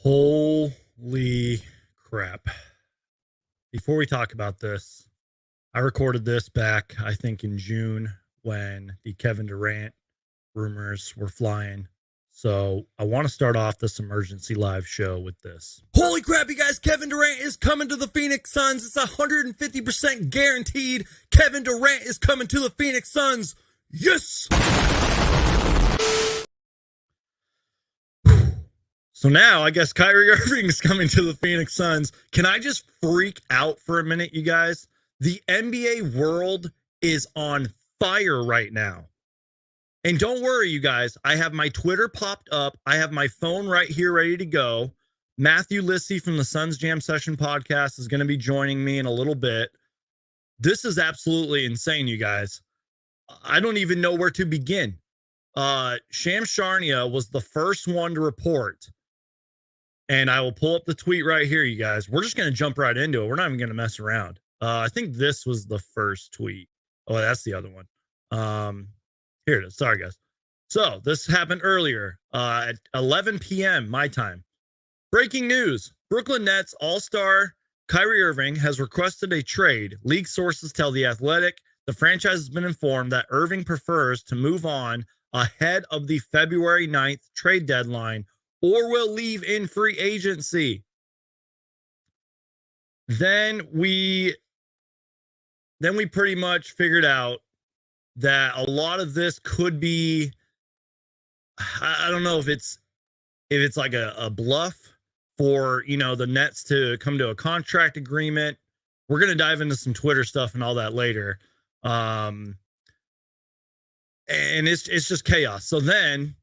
Holy crap. Before we talk about this, I recorded this back, I think, in June when the Kevin Durant rumors were flying. So I want to start off this emergency live show with this. Holy crap, you guys. Kevin Durant is coming to the Phoenix Suns. It's 150% guaranteed. Kevin Durant is coming to the Phoenix Suns. Yes! So now I guess Kyrie Irving is coming to the Phoenix Suns. Can I just freak out for a minute, you guys? The NBA world is on fire right now. And don't worry, you guys. I have my Twitter popped up. I have my phone right here ready to go. Matthew Lissy from the Suns Jam Session podcast is going to be joining me in a little bit. This is absolutely insane, you guys. I don't even know where to begin. Shams Charania was the first one to report. And I will pull up the tweet right here, you guys. We're just going to jump right into it. We're not even going to mess around. I think this was the first tweet. Oh, that's the other one. Here it is. Sorry, guys. So this happened earlier at 11 p.m. my time. Breaking news. Brooklyn Nets all-star Kyrie Irving has requested a trade. League sources tell The Athletic the franchise has been informed that Irving prefers to move on ahead of the February 9th trade deadline or will leave in free agency. Then we pretty much figured out that a lot of this could be, I don't know if it's like a bluff for, the Nets to come to a contract agreement. We're going to dive into some Twitter stuff and all that later. And it's just chaos. So then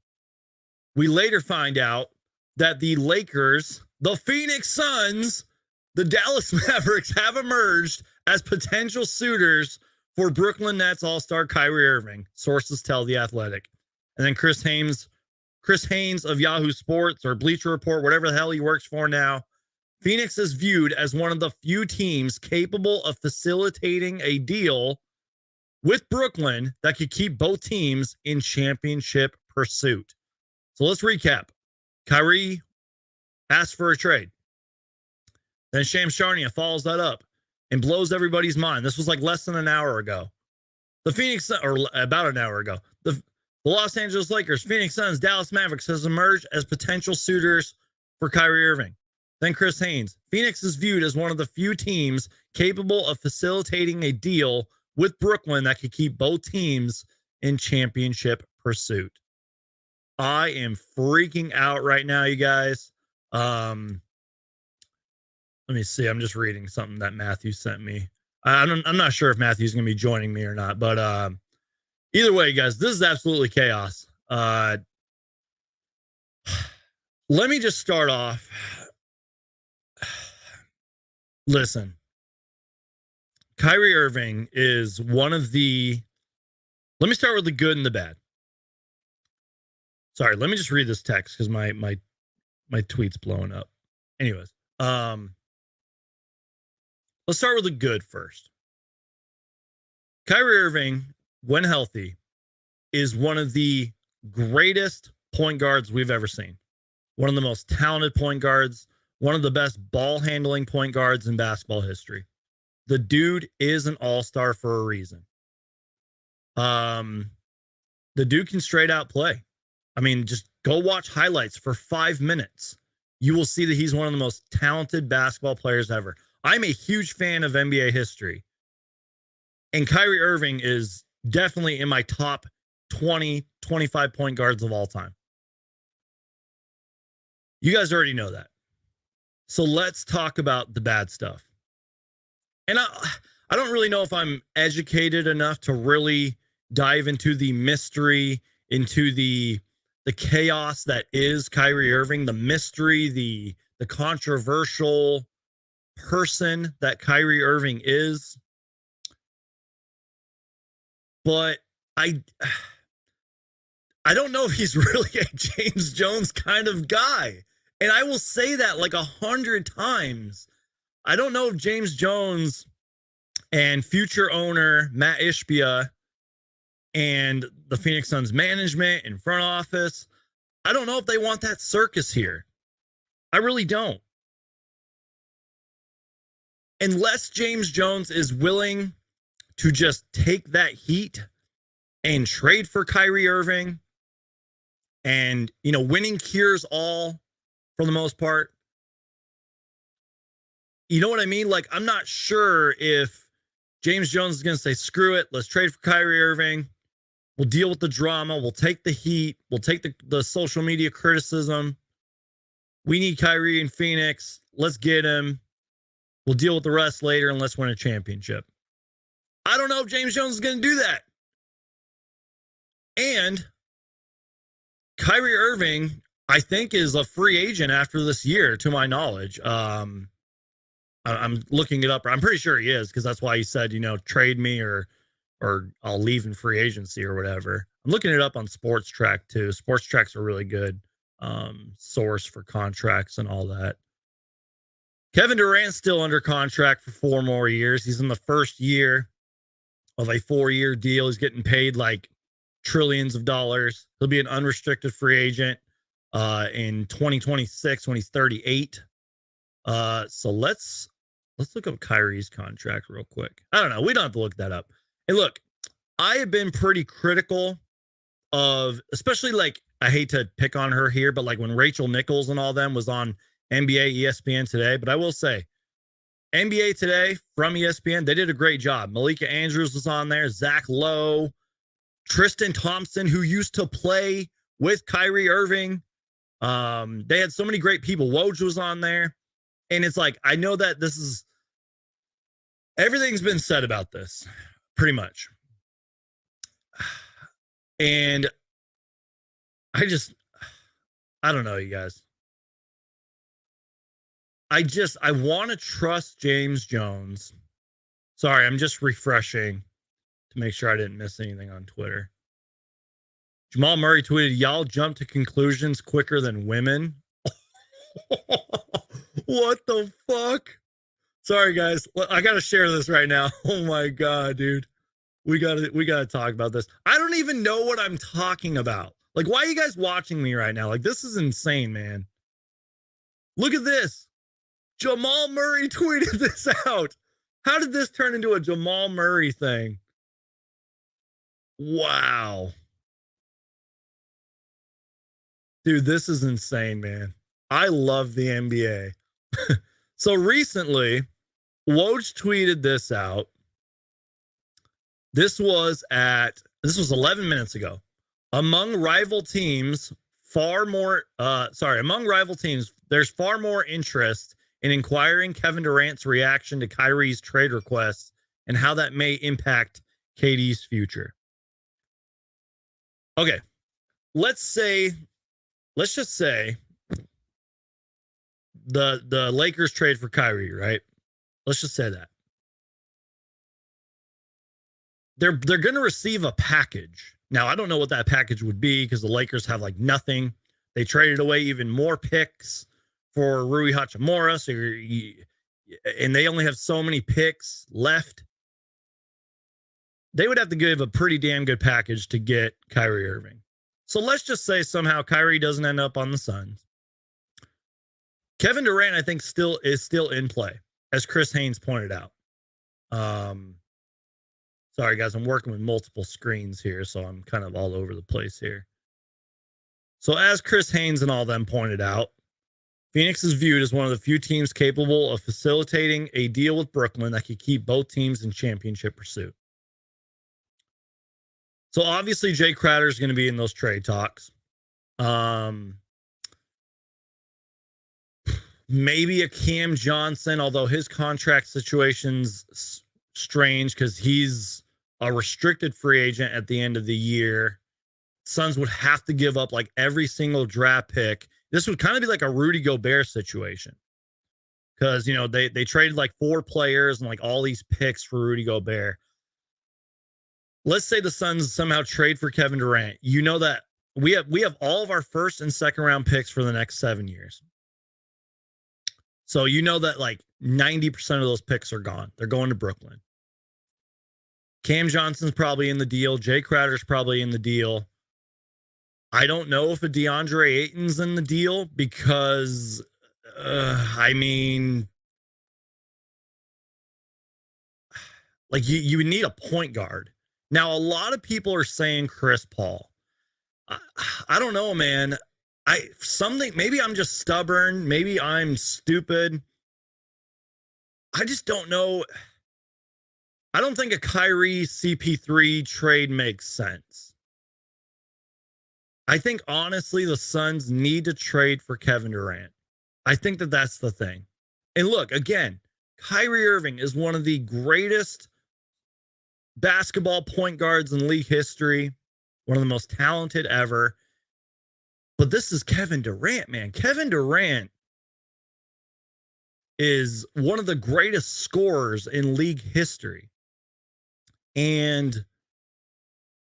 we later find out that the Lakers, the Phoenix Suns, the Dallas Mavericks have emerged as potential suitors for Brooklyn Nets all-star Kyrie Irving. Sources tell The Athletic. And then Chris Haynes of Yahoo Sports or Bleacher Report, whatever the hell he works for now. Phoenix is viewed as one of the few teams capable of facilitating a deal with Brooklyn that could keep both teams in championship pursuit. So let's recap. Kyrie asked for a trade. Then Shams Charania follows that up and blows everybody's mind. This was like less than an hour ago. Or about an hour ago. The Los Angeles Lakers, Phoenix Suns, Dallas Mavericks has emerged as potential suitors for Kyrie Irving. Then Chris Haynes. Phoenix is viewed as one of the few teams capable of facilitating a deal with Brooklyn that could keep both teams in championship pursuit. I am freaking out right now, you guys. Let me see. I'm just reading something that Matthew sent me. I'm not sure if Matthew's going to be joining me or not, but either way, guys, this is absolutely chaos. Let me just start off. Listen, Kyrie Irving is one of the. Let me start with the good and the bad. Sorry, let me just read this text because my tweet's blowing up. Anyways, let's start with the good first. Kyrie Irving, when healthy, is one of the greatest point guards we've ever seen. One of the most talented point guards, one of the best ball handling point guards in basketball history. The dude is an all-star for a reason. The dude can straight out play. I mean, just go watch highlights for 5 minutes. You will see that he's one of the most talented basketball players ever. I'm a huge fan of NBA history. And Kyrie Irving is definitely in my top 20, 25 point guards of all time. You guys already know that. So let's talk about the bad stuff. And I don't really know if I'm educated enough to really dive into the mystery, into the chaos that is Kyrie Irving, the mystery, the controversial person that Kyrie Irving is. But I don't know if he's really a James Jones kind of guy. And I will say that like 100 times. I don't know if James Jones and future owner Matt Ishbia and the Phoenix Suns management and front office, I don't know if they want that circus here. I really don't. Unless James Jones is willing to just take that heat and trade for Kyrie Irving, and, winning cures all for the most part. You know what I mean? Like, I'm not sure if James Jones is going to say, screw it, let's trade for Kyrie Irving. We'll deal with the drama. We'll take the heat. We'll take the social media criticism. We need Kyrie in Phoenix. Let's get him. We'll deal with the rest later and let's win a championship. I don't know if James Jones is going to do that. And Kyrie Irving, I think, is a free agent after this year, to my knowledge. I'm looking it up. I'm pretty sure he is, because that's why he said, trade me or I'll leave in free agency or whatever. I'm looking it up on Sports Track too. Sports Track's a really good source for contracts and all that. Kevin Durant's still under contract for 4 more years. He's in the first year of a 4-year deal. He's getting paid like trillions of dollars. He'll be an unrestricted free agent in 2026 when he's 38. So let's look up Kyrie's contract real quick. I don't know. We don't have to look that up. And look, I have been pretty critical of, especially like, I hate to pick on her here, but like when Rachel Nichols and all them was on NBA ESPN Today. But I will say, NBA Today from ESPN, they did a great job. Malika Andrews was on there, Zach Lowe, Tristan Thompson, who used to play with Kyrie Irving. They had so many great people. Woj was on there. And it's like, I know that this is, everything's been said about this, pretty much. And I don't know, you guys. I want to trust James Jones. Sorry, I'm just refreshing to make sure I didn't miss anything on Twitter. Jamal Murray tweeted, y'all jump to conclusions quicker than women. What the fuck? Sorry, guys. I got to share this right now. Oh my God, dude. We got to talk about this. I don't even know what I'm talking about. Like, why are you guys watching me right now? Like, this is insane, man. Look at this. Jamal Murray tweeted this out. How did this turn into a Jamal Murray thing? Wow. Dude, this is insane, man. I love the NBA. So recently, Woj tweeted this out. This was 11 minutes ago. Among rival teams, there's far more interest in inquiring Kevin Durant's reaction to Kyrie's trade requests and how that may impact KD's future. Okay, let's just say the Lakers trade for Kyrie, right? Let's just say that. They're going to receive a package. Now, I don't know what that package would be because the Lakers have like nothing. They traded away even more picks for Rui Hachimura, and they only have so many picks left. They would have to give a pretty damn good package to get Kyrie Irving. So let's just say somehow Kyrie doesn't end up on the Suns. Kevin Durant, I think, is still in play, as Chris Haynes pointed out. Sorry, guys, I'm working with multiple screens here, so I'm kind of all over the place here. So as Chris Haynes and all them pointed out, Phoenix is viewed as one of the few teams capable of facilitating a deal with Brooklyn that could keep both teams in championship pursuit. So obviously Jay Crowder is going to be in those trade talks. Maybe a Cam Johnson, although his contract situation's strange because he's a restricted free agent at the end of the year. Suns would have to give up like every single draft pick. This would kind of be like a Rudy Gobert situation because, they traded like 4 players and like all these picks for Rudy Gobert. Let's say the Suns somehow trade for Kevin Durant. You know that we have all of our first and second round picks for the next 7 years. So you know that like 90% of those picks are gone. They're going to Brooklyn. Cam Johnson's probably in the deal. Jay Crowder's probably in the deal. I don't know if a DeAndre Ayton's in the deal because I mean, like you would need a point guard. Now, a lot of people are saying Chris Paul. I, I don't know, man. Maybe I'm just stubborn. Maybe I'm stupid. I just don't know. I don't think a Kyrie CP3 trade makes sense. I think honestly, the Suns need to trade for Kevin Durant. I think that that's the thing. And look, again, Kyrie Irving is one of the greatest basketball point guards in league history, one of the most talented ever. But this is Kevin Durant, man. Kevin Durant is one of the greatest scorers in league history. And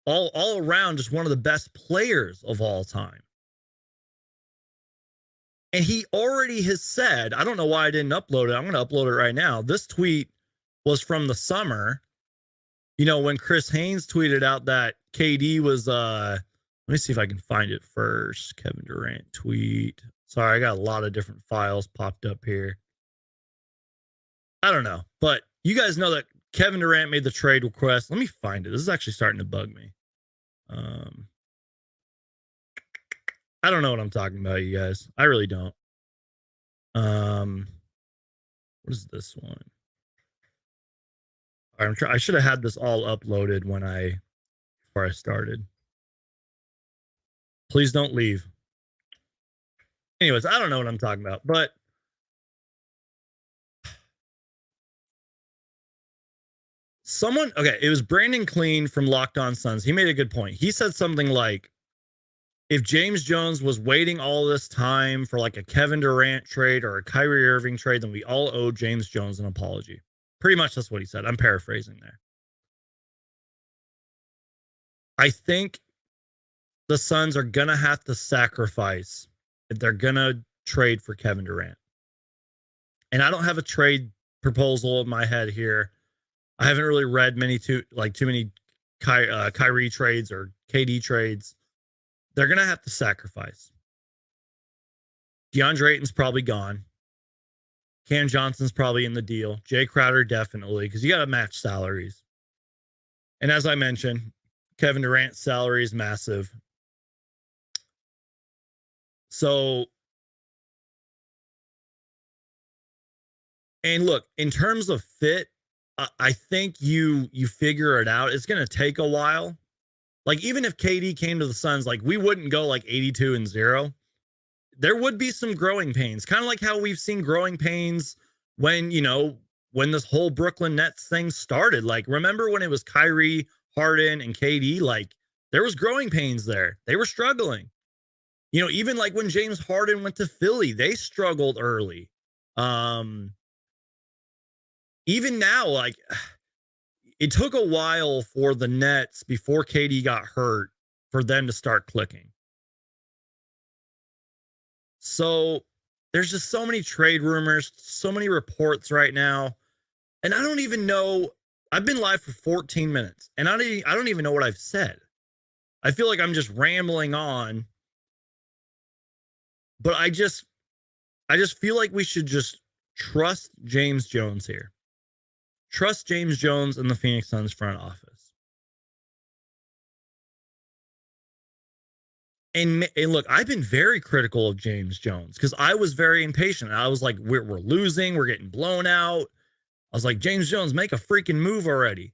all around just one of the best players of all time. And he already has said, I don't know why I didn't upload it. I'm going to upload it right now. This tweet was from the summer. You know, when Chris Haynes tweeted out that KD was, let me see if I can find it first. Kevin Durant tweet. Sorry, I got a lot of different files popped up here. I don't know, but you guys know that Kevin Durant made the trade request. Let me find it. This is actually starting to bug me. I don't know what I'm talking about, you guys. I really don't. What is this one? I should have had this all uploaded before I started. Please don't leave. Anyways, I don't know what I'm talking about, but it was Brandon Clean from Locked On Suns. He made a good point. He said something like, if James Jones was waiting all this time for like a Kevin Durant trade or a Kyrie Irving trade, then we all owe James Jones an apology. Pretty much that's what he said. I'm paraphrasing there. I think the Suns are going to have to sacrifice if they're going to trade for Kevin Durant. And I don't have a trade proposal in my head here. I haven't really read too many Kyrie trades or KD trades. They're going to have to sacrifice. DeAndre Ayton's probably gone. Cam Johnson's probably in the deal. Jay Crowder definitely, because you got to match salaries. And as I mentioned, Kevin Durant's salary is massive. So, and look, in terms of fit, I think you figure it out. It's going to take a while. Like, even if KD came to the Suns, like, we wouldn't go like 82-0. There would be some growing pains, kind of like how we've seen growing pains when this whole Brooklyn Nets thing started. Like, remember when it was Kyrie, Harden, and KD? Like, there was growing pains there. They were struggling. Even like when James Harden went to Philly, they struggled early. Even now, like, it took a while for the Nets before KD got hurt for them to start clicking. So there's just so many trade rumors, so many reports right now. And I don't even know. I've been live for 14 minutes and I don't even know what I've said. I feel like I'm just rambling on. But I just feel like we should just trust James Jones here. Trust James Jones and the Phoenix Suns front office. And look, I've been very critical of James Jones because I was very impatient. I was like, we're losing. We're getting blown out. I was like, James Jones, make a freaking move already.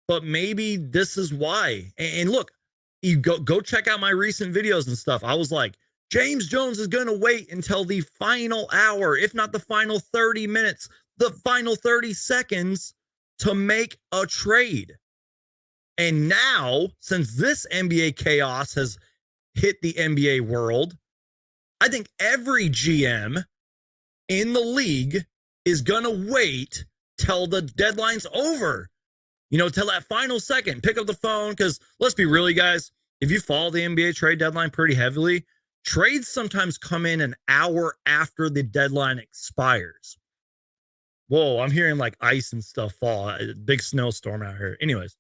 But maybe this is why. And look, you go check out my recent videos and stuff. I was like, James Jones is going to wait until the final hour, if not the final 30 minutes, the final 30 seconds to make a trade. And now, since this NBA chaos has hit the NBA world, I think every GM in the league is going to wait till the deadline's over. Till that final second, pick up the phone. Because let's be real, guys, if you follow the NBA trade deadline pretty heavily, trades sometimes come in an hour after the deadline expires. Whoa, I'm hearing like ice and stuff fall. Big snowstorm out here. Anyways,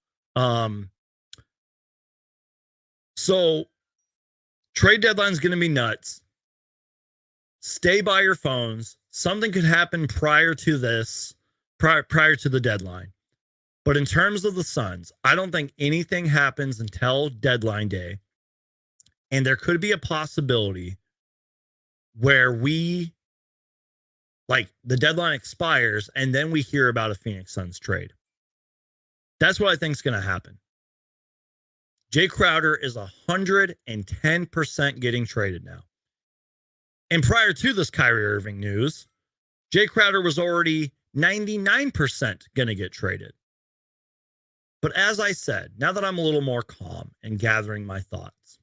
so trade deadline's going to be nuts. stay by your phones. Something could happen prior to this, prior to the deadline. But in terms of the Suns, I don't think anything happens until deadline day. And there could be a possibility where the deadline expires and then we hear about a Phoenix Suns trade. That's what I think is going to happen. Jay Crowder is 110% getting traded now. And prior to this Kyrie Irving news, Jay Crowder was already 99% going to get traded. But as I said, now that I'm a little more calm and gathering my thoughts,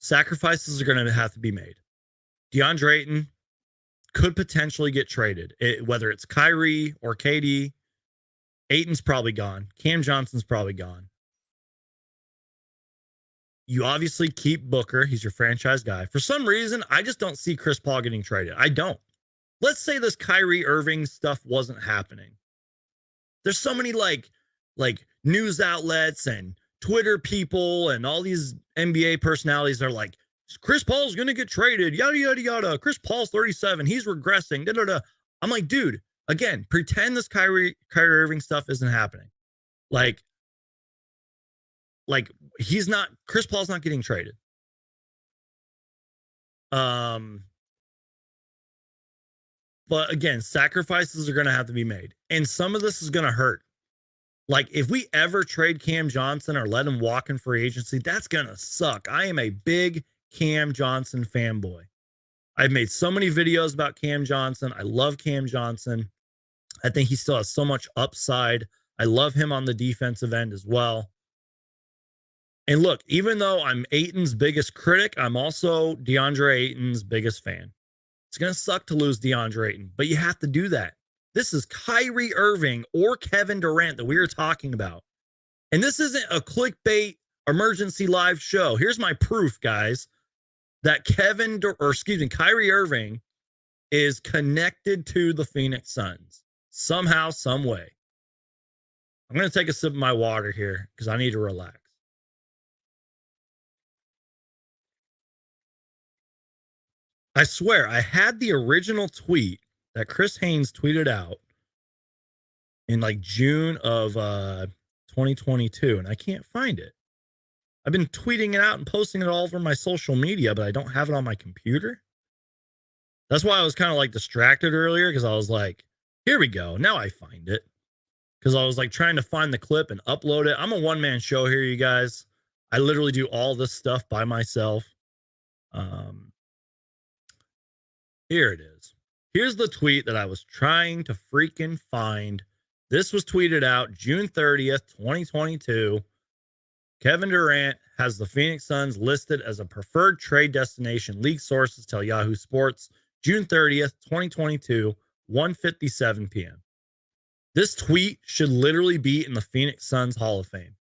sacrifices are going to have to be made. DeAndre Ayton could potentially get traded, whether it's Kyrie or KD. Ayton's probably gone. Cam Johnson's probably gone. You obviously keep Booker. He's your franchise guy. For some reason, I just don't see Chris Paul getting traded. I don't. Let's say this Kyrie Irving stuff wasn't happening. There's so many like news outlets and Twitter people and all these NBA personalities are like, Chris Paul's going to get traded, yada, yada, yada. Chris Paul's 37. He's regressing. Da, da, da. I'm like, dude, again, pretend this Kyrie Irving stuff isn't happening. Like Chris Paul's not getting traded. But again, sacrifices are going to have to be made. And some of this is going to hurt. Like, if we ever trade Cam Johnson or let him walk in free agency, that's going to suck. I am a big Cam Johnson fanboy. I've made so many videos about Cam Johnson. I love Cam Johnson. I think he still has so much upside. I love him on the defensive end as well. And look, even though I'm Ayton's biggest critic, I'm also DeAndre Ayton's biggest fan. It's going to suck to lose DeAndre Ayton, but you have to do that. This is Kyrie Irving or Kevin Durant that we are talking about. And this isn't a clickbait emergency live show. Here's my proof, guys, that Kyrie Irving is connected to the Phoenix Suns somehow, some way. I'm going to take a sip of my water here because I need to relax. I swear, I had the original tweet that Chris Haynes tweeted out in like June of 2022, and I can't find it. I've been tweeting it out and posting it all over my social media, but I don't have it on my computer. That's why I was kind of like distracted earlier, because I was like, here we go. Now I find it. Because I was like trying to find the clip and upload it. I'm a one-man show here, you guys. I literally do all this stuff by myself. Here it is. Here's the tweet that I was trying to freaking find. This was tweeted out June 30th, 2022. Kevin Durant has the Phoenix Suns listed as a preferred trade destination. League sources tell Yahoo Sports. June 30th, 2022, 1:57 p.m. This tweet should literally be in the Phoenix Suns Hall of Fame,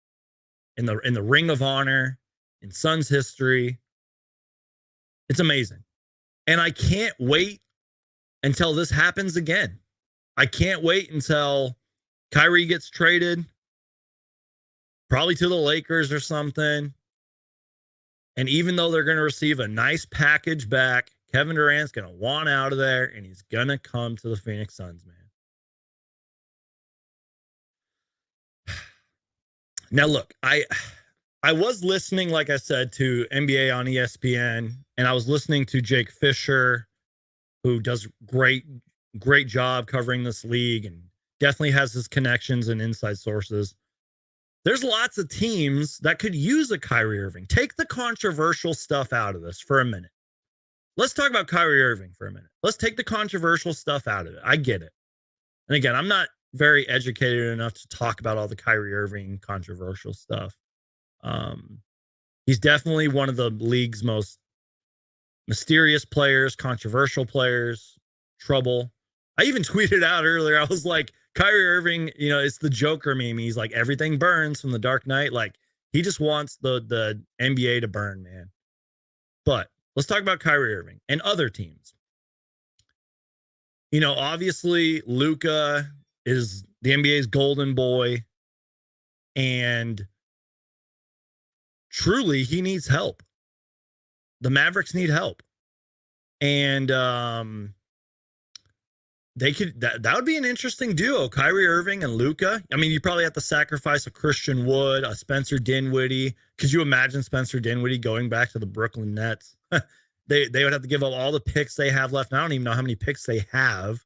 in the Ring of Honor, in Suns history. It's amazing. And I can't wait until this happens again. I can't wait until Kyrie gets traded, probably to the Lakers or something. And even though they're going to receive a nice package back, Kevin Durant's going to want out of there, and he's going to come to the Phoenix Suns, man. Now, look, I was listening, like I said, to NBA on ESPN, and I was listening to Jake Fisher, who does great job covering this league and definitely has his connections and inside sources. There's lots of teams that could use a Kyrie Irving. Take the controversial stuff out of this for a minute. Let's talk about Kyrie Irving for a minute. Let's take the controversial stuff out of it. I get it. And again, I'm not very educated enough to talk about all the Kyrie Irving controversial stuff. He's definitely one of the league's most mysterious players, controversial players, trouble. I even tweeted out earlier, I was like, Kyrie Irving, it's the Joker meme. He's like, everything burns from the Dark Knight. Like, he just wants the NBA to burn, man. But let's talk about Kyrie Irving and other teams. Obviously, Luka is the NBA's golden boy, and truly, he needs help. The Mavericks need help. And they could that would be an interesting duo, Kyrie Irving and Luka. I mean, you probably have to sacrifice a Christian Wood, a Spencer Dinwiddie. Could you imagine Spencer Dinwiddie going back to the Brooklyn Nets? They would have to give up all the picks they have left. And I don't even know how many picks they have.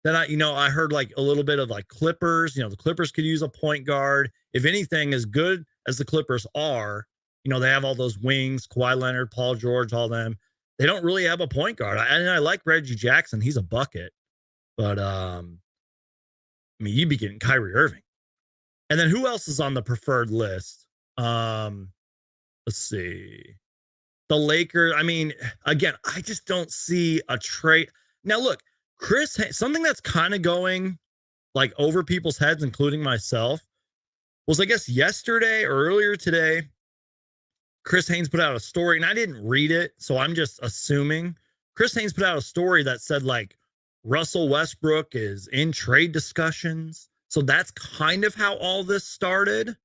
Then I heard like a little bit of like Clippers. The Clippers could use a point guard. If anything, as good as the Clippers are, they have all those wings, Kawhi Leonard, Paul George, all them. They don't really have a point guard. I like Reggie Jackson. He's a bucket. But, I mean, you'd be getting Kyrie Irving. And then who else is on the preferred list? Let's see. The Lakers. I mean, again, I just don't see a trade. Now, look, something that's kind of going like over people's heads, including myself, was I guess yesterday or earlier today, Chris Haynes put out a story, and I didn't read it, so I'm just assuming. Chris Haynes put out a story that said like Russell Westbrook is in trade discussions. So that's kind of how all this started.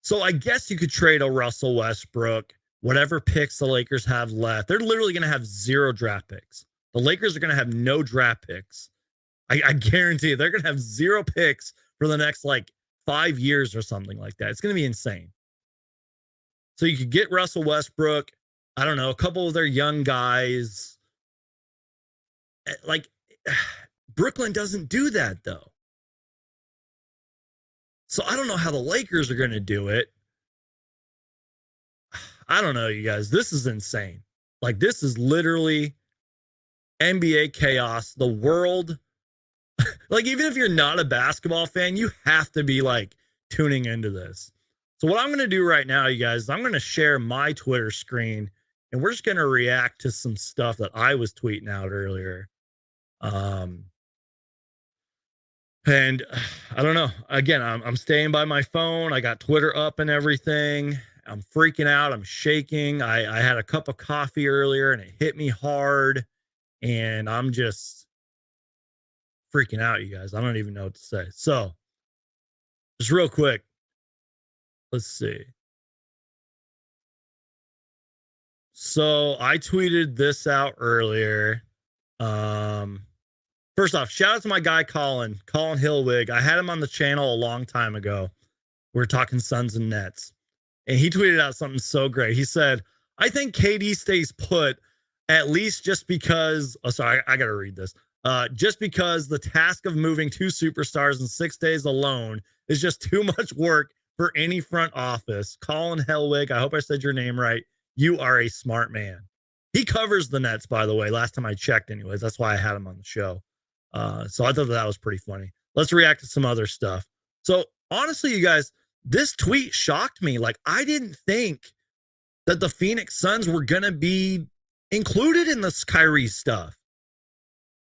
So I guess you could trade a Russell Westbrook, whatever picks the Lakers have left. They're literally going to have 0 draft picks. The Lakers are going to have no draft picks. I guarantee you, they're going to have 0 picks for the next like 5 years or something like that. It's going to be insane. So you could get Russell Westbrook, I don't know, a couple of their young guys. Like, Brooklyn doesn't do that, though. So I don't know how the Lakers are going to do it. I don't know, you guys. This is insane. Like, this is literally NBA chaos. The world, like, even if you're not a basketball fan, you have to be, like, tuning into this. So what I'm going to do right now, you guys, I'm going to share my Twitter screen, and we're just going to react to some stuff that I was tweeting out earlier. And I don't know. Again, I'm staying by my phone. I got Twitter up and everything. I'm freaking out. I'm shaking. I had a cup of coffee earlier and it hit me hard. And I'm just freaking out, you guys. I don't even know what to say. So, just real quick. Let's see. So, I tweeted this out earlier. First off, shout out to my guy, Colin Hillwig. I had him on the channel a long time ago. We were talking Suns and Nets. And he tweeted out something so great. He said, I think KD stays put at least just because, I got to read this. Just because the task of moving 2 superstars in 6 days alone is just too much work for any front office. Colin Hellwig, I hope I said your name right. You are a smart man. He covers the Nets, by the way, last time I checked anyways. That's why I had him on the show. So I thought that was pretty funny. Let's react to some other stuff. So honestly, you guys, this tweet shocked me. Like, I didn't think that the Phoenix Suns were going to be included in this Kyrie stuff.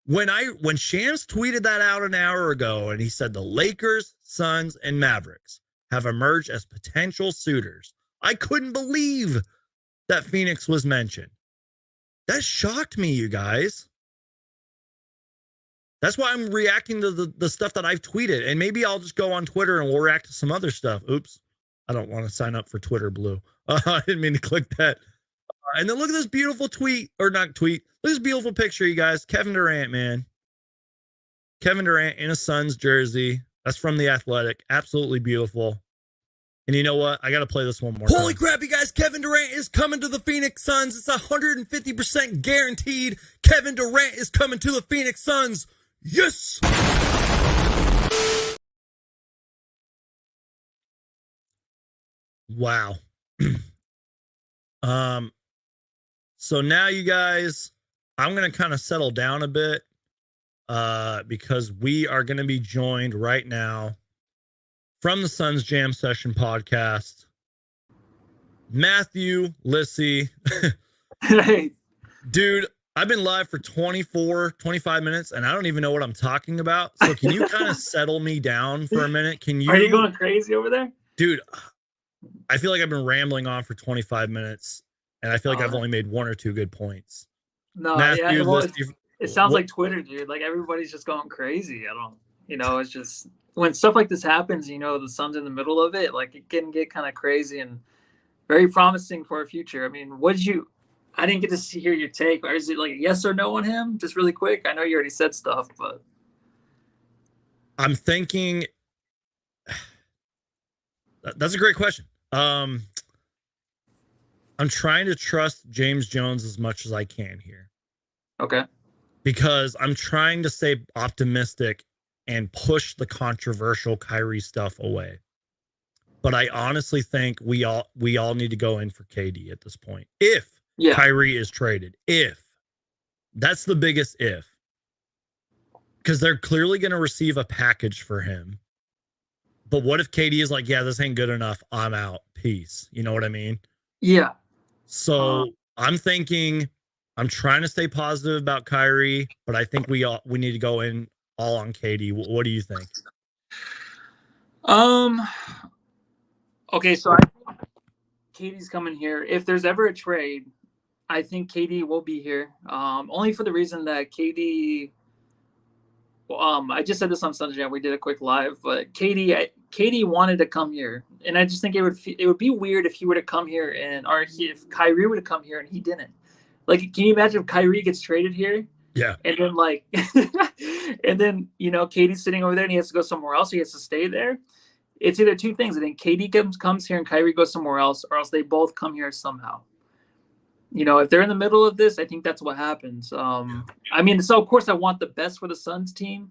When Shams tweeted that out an hour ago and he said the Lakers, Suns, and Mavericks have emerged as potential suitors, I couldn't believe that Phoenix was mentioned. That shocked me, you guys. That's why I'm reacting to the stuff that I've tweeted. And maybe I'll just go on Twitter and we'll react to some other stuff. Oops. I don't want to sign up for Twitter Blue. I didn't mean to click that. And then look at this beautiful tweet. Or not tweet. Look at this beautiful picture, you guys. Kevin Durant, man. Kevin Durant in a Suns jersey. That's from The Athletic. Absolutely beautiful. And you know what? I got to play this one more. Holy crap, you guys. Kevin Durant is coming to the Phoenix Suns. It's 150% guaranteed. Kevin Durant is coming to the Phoenix Suns. Yes! Wow. So now, you guys, I'm going to kind of settle down a bit because we are going to be joined right now from the Suns Jam Session podcast, Matthew Lissy. Hey. Dude, I've been live for 25 minutes, and I don't even know what I'm talking about. So can you kind of settle me down for a minute? Are you going crazy over there? Dude, I feel like I've been rambling on for 25 minutes, and I feel like I've only made 1 or 2 good points. No, Matthew, it sounds like Twitter, dude. Like, everybody's just going crazy. It's just when stuff like this happens, the Suns in the middle of it, like, it can get kind of crazy and very promising for a future. I mean, I didn't get to hear your take. Or is it like a yes or no on him? Just really quick. I know you already said stuff, but I'm thinking that's a great question. I'm trying to trust James Jones as much as I can here. Okay. Because I'm trying to stay optimistic and push the controversial Kyrie stuff away. But I honestly think we all need to go in for KD at this point. If Kyrie is traded, if that's the biggest if, because they're clearly going to receive a package for him. But what if KD is like, yeah, this ain't good enough. I'm out. Peace. You know what I mean? Yeah. So I'm thinking, I'm trying to stay positive about Kyrie, but I think we need to go in all on KD. What do you think? Okay, so I think KD's coming here. If there's ever a trade, I think KD will be here. Only for the reason that KD. I just said this on Sunday. We did a quick live, but KD wanted to come here, and I just think it would be weird if he were to come here if Kyrie were to come here and he didn't. Like, can you imagine if Kyrie gets traded here? Yeah. And then and then KD's sitting over there and he has to go somewhere else. He has to stay there. It's either two things. I think KD comes here and Kyrie goes somewhere else, or else they both come here somehow. If they're in the middle of this, I think that's what happens. I mean, so of course I want the best for the Suns team,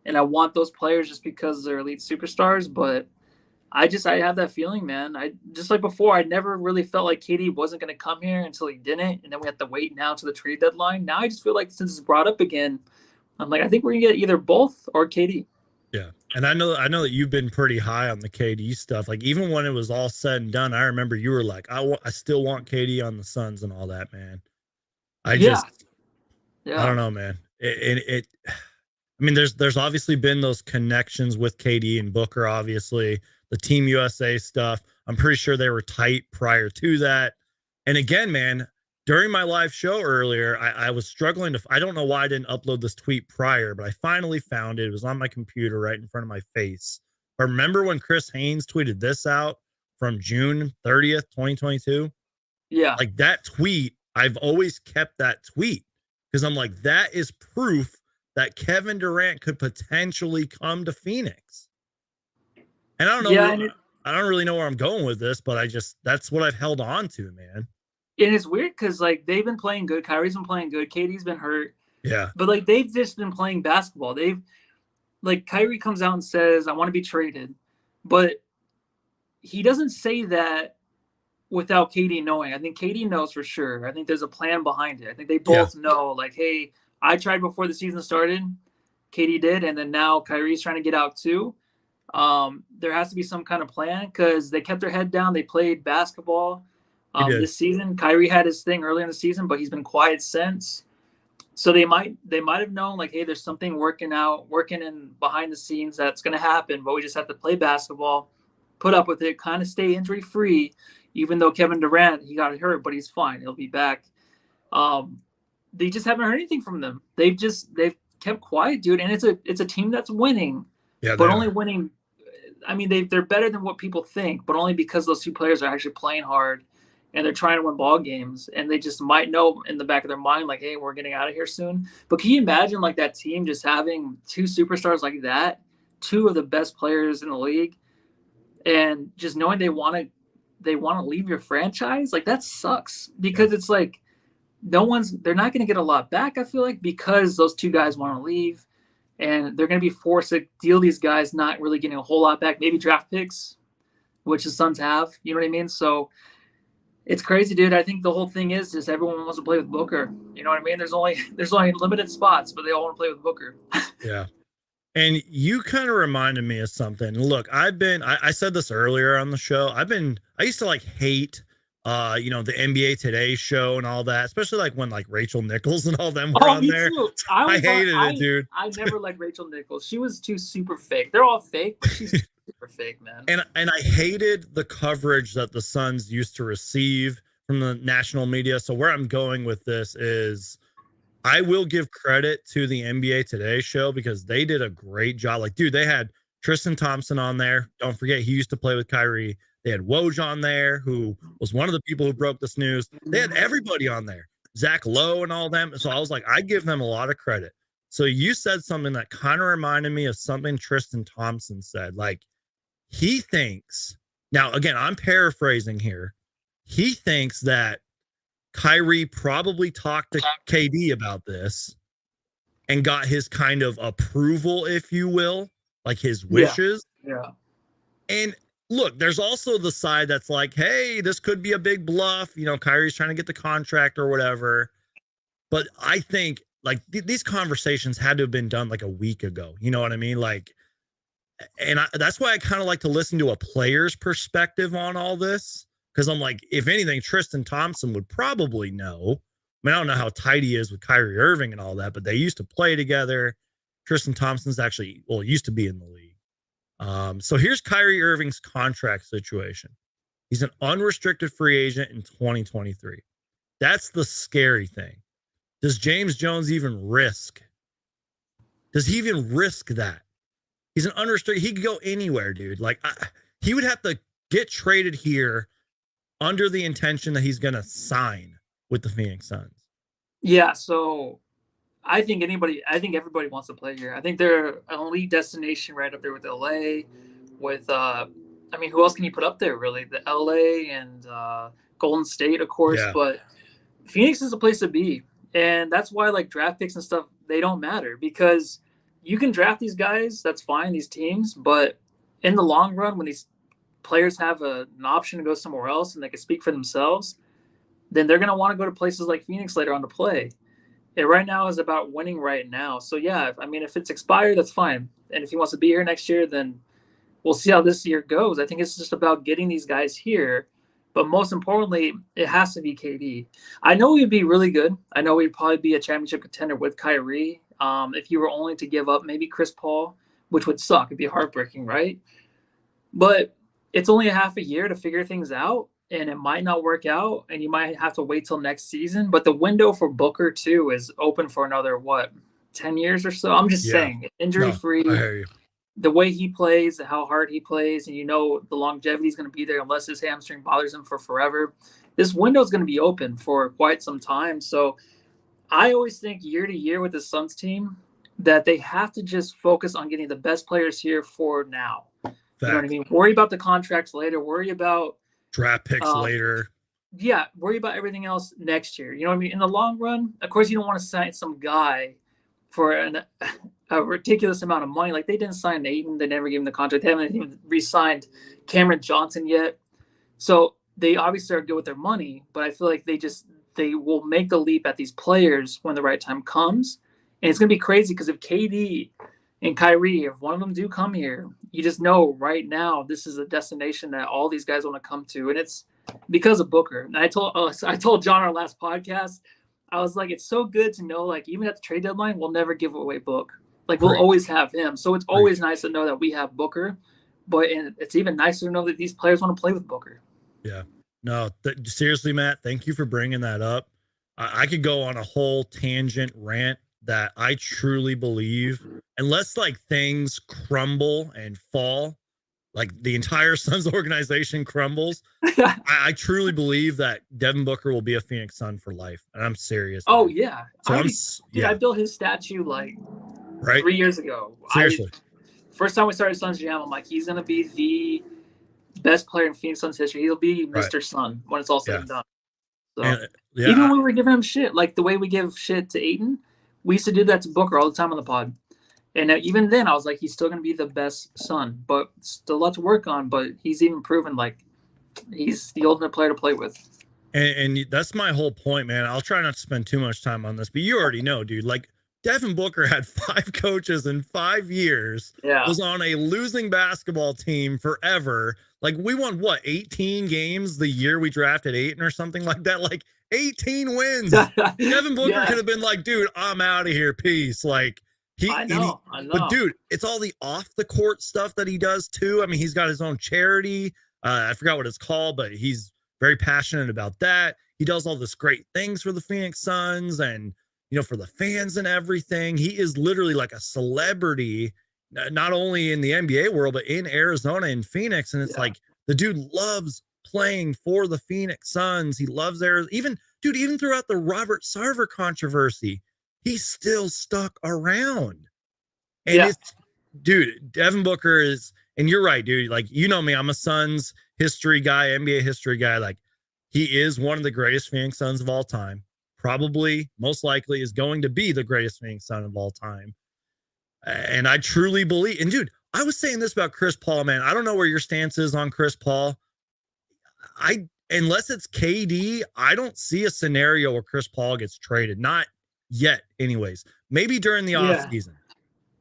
and I want those players just because they're elite superstars. But I have that feeling, man. I just like before, I never really felt like KD wasn't going to come here until he didn't, and then we have to wait now to the trade deadline. Now I just feel like since it's brought up again, I'm like, I think we're gonna get either both or KD. Yeah, and I know that you've been pretty high on the KD stuff. Like, even when it was all said and done, I remember you were like, I still want KD on the Suns and all that, man. I don't know, man. I mean, there's obviously been those connections with KD and Booker, obviously the Team USA stuff. I'm pretty sure they were tight prior to that. And again, man, during my live show earlier, I was struggling I don't know why I didn't upload this tweet prior, but I finally found it. It was on my computer right in front of my face. I remember when Chris Haynes tweeted this out from June 30th, 2022. Yeah. Like, that tweet, I've always kept that tweet because I'm like, that is proof that Kevin Durant could potentially come to Phoenix. And I don't know. Yeah, I don't really know where I'm going with this, but that's what I've held on to, man. And it's weird because, like, they've been playing good. Kyrie's been playing good. KD's been hurt. Yeah. But, like, they've just been playing basketball. Kyrie comes out and says, I want to be traded. But he doesn't say that without KD knowing. I think KD knows for sure. I think there's a plan behind it. I think they both know, like, hey, I tried before the season started. KD did. And then now Kyrie's trying to get out too. There has to be some kind of plan because they kept their head down. They played basketball. This season, Kyrie had his thing earlier in the season, but he's been quiet since. So they might have known, like, hey, there's something working in behind the scenes that's going to happen, but we just have to play basketball, put up with it, kind of stay injury free. Even though Kevin Durant, he got hurt, but he's fine. He'll be back. They just haven't heard anything from them. They've kept quiet, dude. And it's a team that's winning, but only winning. I mean, they're better than what people think, but only because those two players are actually playing hard. And they're trying to win ball games, and they just might know in the back of their mind, like, hey, we're getting out of here soon. But can you imagine, like, that team just having two superstars like that, two of the best players in the league, and just knowing they want to leave your franchise? Like, that sucks because it's like they're not going to get a lot back, I feel like, because those two guys want to leave, and they're going to be forced to deal these guys not really getting a whole lot back, maybe draft picks, which the Suns have. You know what I mean? So it's crazy, dude. I think the whole thing is just everyone wants to play with Booker. You know what I mean? There's only limited spots, but they all want to play with Booker. Yeah. And you kind of reminded me of something. Look, I said this earlier on the show. I used to like hate, the NBA Today show and all that, especially like when like Rachel Nichols and all them were on there. Too. I hated it, dude. I never liked Rachel Nichols. She was too super fake. They're all fake, but she's super fake, man. And I hated the coverage that the Suns used to receive from the national media. So where I'm going with this is I will give credit to the NBA Today show because they did a great job. Like, dude, they had Tristan Thompson on there. Don't forget, he used to play with Kyrie. They had Woj on there, who was one of the people who broke this news. They had everybody on there, Zach Lowe and all them. So I was like, I give them a lot of credit. So you said something that kind of reminded me of something Tristan Thompson said. Like, he thinks, now again, I'm paraphrasing here. He thinks that Kyrie probably talked to KD about this and got his kind of approval, if you will, like his wishes. Yeah. And look, there's also the side that's like, hey, this could be a big bluff. You know, Kyrie's trying to get the contract or whatever. But I think like these conversations had to have been done like a week ago. You know what I mean? Like, and that's why I kind of like to listen to a player's perspective on all this. Because I'm like, if anything, Tristan Thompson would probably know. I mean, I don't know how tight he is with Kyrie Irving and all that, but they used to play together. Tristan Thompson's actually, well, used to be in the league. So here's Kyrie Irving's contract situation. He's an unrestricted free agent in 2023. That's the scary thing. Does James Jones even risk? Does he even risk that? He's an unrestricted. He could go anywhere, dude. Like he would have to get traded here under the intention that he's going to sign with the Phoenix Suns. Yeah. So I think everybody wants to play here. I think they're an elite destination right up there with LA, with I mean, who else can you put up there really? The LA and Golden State, of course, but Phoenix is a place to be. And that's why like draft picks and stuff, they don't matter, because you can draft these guys, that's fine, these teams, but in the long run, when these players have an option to go somewhere else and they can speak for themselves, then they're going to want to go to places like Phoenix later on to play. It right now is about winning right now. So yeah, I mean, if it's expired, that's fine. And if he wants to be here next year, then we'll see how this year goes. I think it's just about getting these guys here. But most importantly, it has to be KD. I know he'd be really good. I know he'd probably be a championship contender with Kyrie. If you were only to give up maybe Chris Paul, which would suck. It'd be heartbreaking, right? But it's only a half a year to figure things out, and it might not work out, and you might have to wait till next season. But the window for Booker, too, is open for another, 10 years or so? I'm just saying, injury-free. No, I hear you. The way he plays, how hard he plays, and the longevity is going to be there unless his hamstring bothers him for forever. This window is going to be open for quite some time. So I always think year to year with the Suns team that they have to just focus on getting the best players here for now. Fact. You know what I mean? Worry about the contracts later. Worry about draft picks later. Yeah, worry about everything else next year. You know what I mean? In the long run, of course, you don't want to sign some guy for a ridiculous amount of money. Like, they didn't sign Ayton. They never gave him the contract. They haven't even re-signed Cameron Johnson yet. So they obviously are good with their money, but I feel like they will make the leap at these players when the right time comes. And it's going to be crazy because if KD and Kyrie, if one of them do come here, you just know right now this is a destination that all these guys want to come to. And it's because of Booker. And I told John our last podcast, I was like, it's so good to know, like, even at the trade deadline, we'll never give away Book. Like, we'll always have him. So it's always nice to know that we have Booker. But it's even nicer to know that these players want to play with Booker. Yeah. No, seriously, Matt, thank you for bringing that up. I could go on a whole tangent rant that I truly believe, unless like things crumble and fall, like the entire Suns organization crumbles, I truly believe that Devin Booker will be a Phoenix Sun for life. And I'm serious. Oh, man. yeah. So I built his statue like 3 years ago. Seriously. First time we started Suns Jam, I'm like, he's going to be the best player in Phoenix Suns history. He'll be Mr. Sun when it's all said and done. So even when we were giving him shit, like the way we give shit to Ayton, we used to do that to Booker all the time on the pod. And even then, I was like, he's still going to be the best Sun, but still a lot to work on. But he's even proven like he's the ultimate player to play with. And that's my whole point, man. I'll try not to spend too much time on this, but you already know, dude. Like, Devin Booker had 5 coaches in 5 years. Yeah. Was on a losing basketball team forever. Like, we won 18 games the year we drafted Ayton or something like that. Like, 18 wins. Devin Booker could have been like, dude, I'm out of here. Peace. Like, I know. But dude, it's all the off the court stuff that he does too. I mean, he's got his own charity. I forgot what it's called, but he's very passionate about that. He does all this great things for the Phoenix Suns and, for the fans and everything. He is literally like a celebrity not only in the NBA world, but in Arizona and Phoenix. And it's like the dude loves playing for the Phoenix Suns. He loves their even throughout the Robert Sarver controversy, he's still stuck around. And it's dude, Devin Booker is, and you're right, dude. Like, you know me, I'm a Suns history guy, NBA history guy. Like, he is one of the greatest Phoenix Suns of all time. Probably, most likely, is going to be the greatest Phoenix Sun of all time. And I truly believe, and dude, I was saying this about Chris Paul, man. I don't know where your stance is on Chris Paul. Unless it's KD, I don't see a scenario where Chris Paul gets traded. Not yet, anyways. Maybe during the offseason.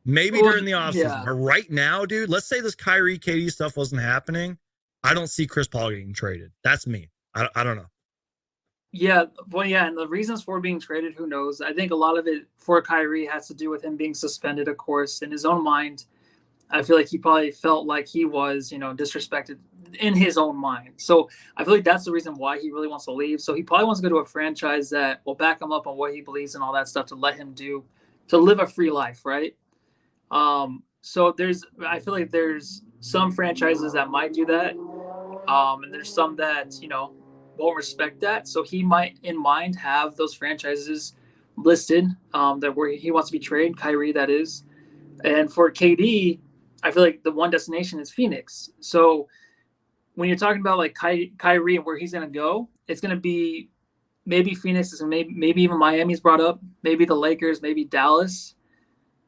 Maybe during the offseason. But right now, dude, let's say this Kyrie KD stuff wasn't happening. I don't see Chris Paul getting traded. That's me. I don't know. Yeah, well, yeah, and the reasons for being traded, who knows? I think a lot of it for Kyrie has to do with him being suspended, of course. In his own mind, I feel like he probably felt like he was, disrespected in his own mind. So I feel like that's the reason why he really wants to leave. So he probably wants to go to a franchise that will back him up on what he believes and all that stuff to let him to live a free life, right? So I feel like there's some franchises that might do that. And there's some that, won't respect that. So he might in mind have those franchises listed that where he wants to be traded, Kyrie, that is. And for KD, I feel like the one destination is Phoenix. So when you're talking about like Kyrie and where he's going to go, it's going to be maybe Phoenix and maybe even Miami's brought up, maybe the Lakers, maybe Dallas.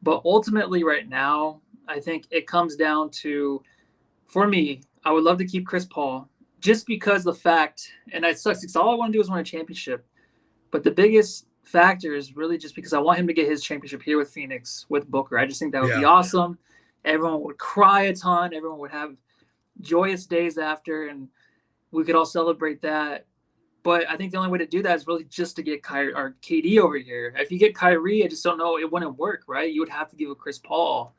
But ultimately right now, I think it comes down to, for me, I would love to keep Chris Paul just because the fact, and it sucks because all I want to do is win a championship. But the biggest factor is really just because I want him to get his championship here with Phoenix, with Booker. I just think that would be awesome. Everyone would cry a ton. Everyone would have joyous days after, and we could all celebrate that. But I think the only way to do that is really just to get Kyrie or KD over here. If you get Kyrie, I just don't know. It wouldn't work, right? You would have to give it Chris Paul.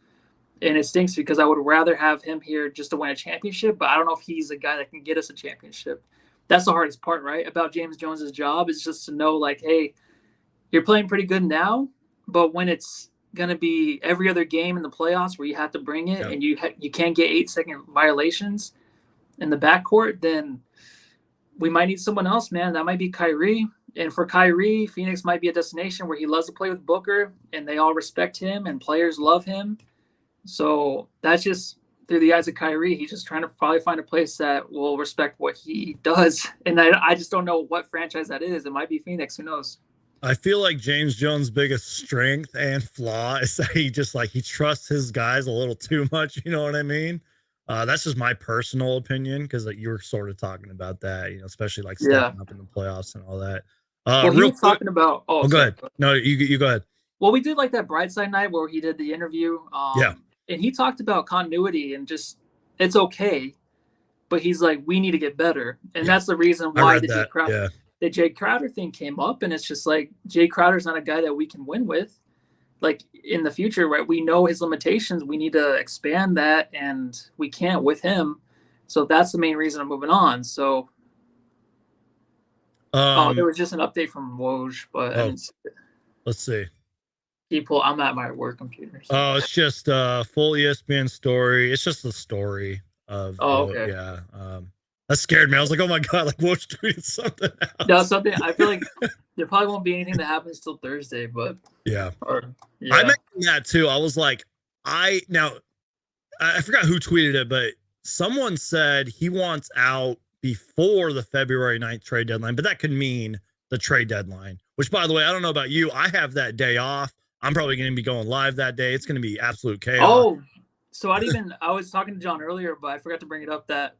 And it stinks because I would rather have him here just to win a championship, but I don't know if he's a guy that can get us a championship. That's the hardest part, right? About James Jones's job is just to know, like, hey, you're playing pretty good now, but when it's going to be every other game in the playoffs where you have to bring it and you can't get 8-second violations in the backcourt, then we might need someone else, man. That might be Kyrie. And for Kyrie, Phoenix might be a destination where he loves to play with Booker and they all respect him and players love him. So that's just through the eyes of Kyrie. He's just trying to probably find a place that will respect what he does. And I just don't know what franchise that is. It might be Phoenix. Who knows? I feel like James Jones' biggest strength and flaw is that he trusts his guys a little too much. You know what I mean? That's just my personal opinion because you were sort of talking about that, especially like stepping up in the playoffs and all that. Well, he was talking about. Oh, go ahead. No, you go ahead. Well, we did like that Brightside night where he did the interview. And he talked about continuity and just it's okay, but he's like, we need to get better, and that's the reason why the Jay Crowder thing came up. And it's just like Jay Crowder's not a guy that we can win with, like in the future, right? We know his limitations. We need to expand that, and we can't with him. So that's the main reason I'm moving on. So, there was just an update from Woj, but let's see. I'm at my work computer. So. Oh, it's just a full ESPN story. It's just the story of. That scared me. I was like, oh my god, like Woj tweeted something else. No, something. I feel like there probably won't be anything that happens till Thursday, but I mentioned that too. I was like, I forgot who tweeted it, but someone said he wants out before the February 9th trade deadline, but that could mean the trade deadline. Which, by the way, I don't know about you. I have that day off. I'm probably going to be going live that day. It's going to be absolute chaos. Oh, so I was talking to John earlier, but I forgot to bring it up that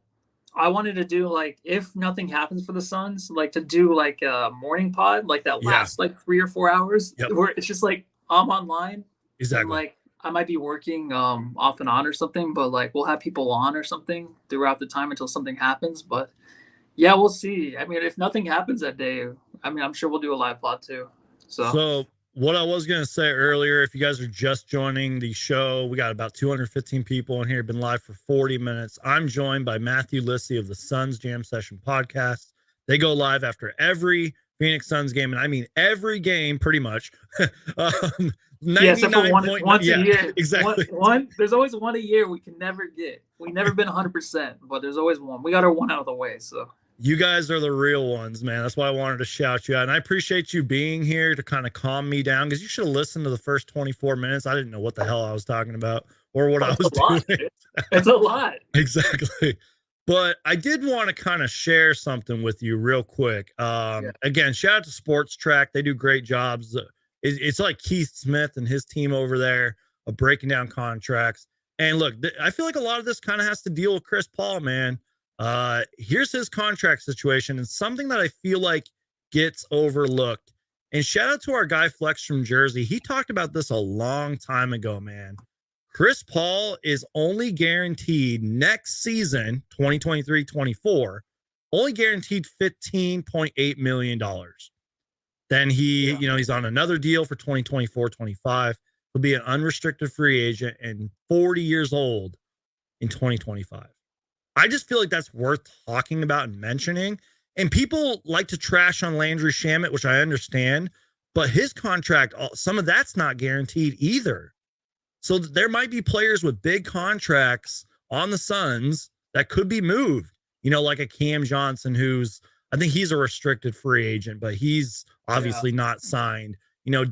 I wanted to do like, if nothing happens for the Suns, like to do like a morning pod, like that lasts like 3 or 4 hours where it's just like, I'm online. Exactly. And, like I might be working off and on or something, but like we'll have people on or something throughout the time until something happens. But yeah, we'll see. I mean, if nothing happens that day, I mean, I'm sure we'll do a live pod too. So what I was going to say earlier, if you guys are just joining the show, we got about 215 people in here, been live for 40 minutes. I'm joined by Matthew Lissy of the Suns Jam Session podcast. They go live after every Phoenix Suns game, and I mean every game pretty much. Yeah, except for 99.9. once a Yeah, year. exactly. There's always one a year we can never get. We've never been 100%, but there's always one. We got our one out of the way, so. You guys are the real ones, man. That's why I wanted to shout you out. And I appreciate you being here to kind of calm me down, because you should have listened to the first 24 minutes. I didn't know what the hell I was talking about or what I It's was a lot, doing. dude. It's a lot. Exactly. But I did want to kind of share something with you real quick. Yeah. Again, shout out to Sports Track. They do great jobs. It's like Keith Smith and his team over there of breaking down contracts. And look, I feel like a lot of this kind of has to deal with Chris Paul, man. Here's his contract situation, and something that I feel like gets overlooked. And shout out to our guy Flex from Jersey. He talked about this a long time ago, man. Chris Paul is only guaranteed next season, 2023-24, only guaranteed $15.8 million. Then he's on another deal for 2024-25. He'll be an unrestricted free agent and 40 years old in 2025. I just feel like that's worth talking about and mentioning. And people like to trash on Landry Shamet, which I understand, but his contract, some of that's not guaranteed either. So there might be players with big contracts on the Suns that could be moved, like a Cam Johnson, I think he's a restricted free agent, but he's obviously not signed.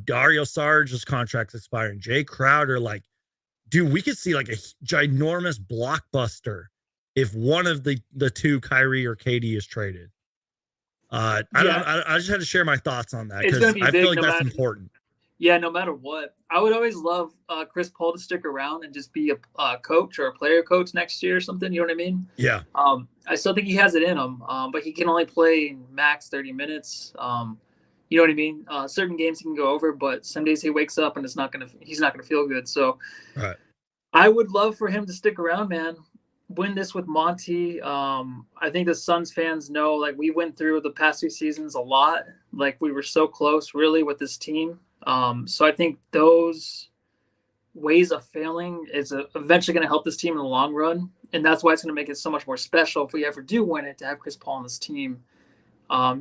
Dario Sarge's contract's expiring. Jay Crowder, dude, we could see like a ginormous blockbuster if one of the two, Kyrie or KD, is traded. I just had to share my thoughts on that because I feel like that's important. Yeah, no matter what. I would always love Chris Paul to stick around and just be a coach or a player coach next year or something. You know what I mean? Yeah. I still think he has it in him, but he can only play max 30 minutes. You know what I mean? Certain games he can go over, but some days he wakes up and he's not gonna feel good. So right. I would love for him to stick around, man. Win this with Monty. I think the Suns fans know, we went through the past 2 seasons a lot. We were so close, really, with this team. So I think those ways of failing is eventually going to help this team in the long run. And that's why it's going to make it so much more special if we ever do win it, to have Chris Paul on this team.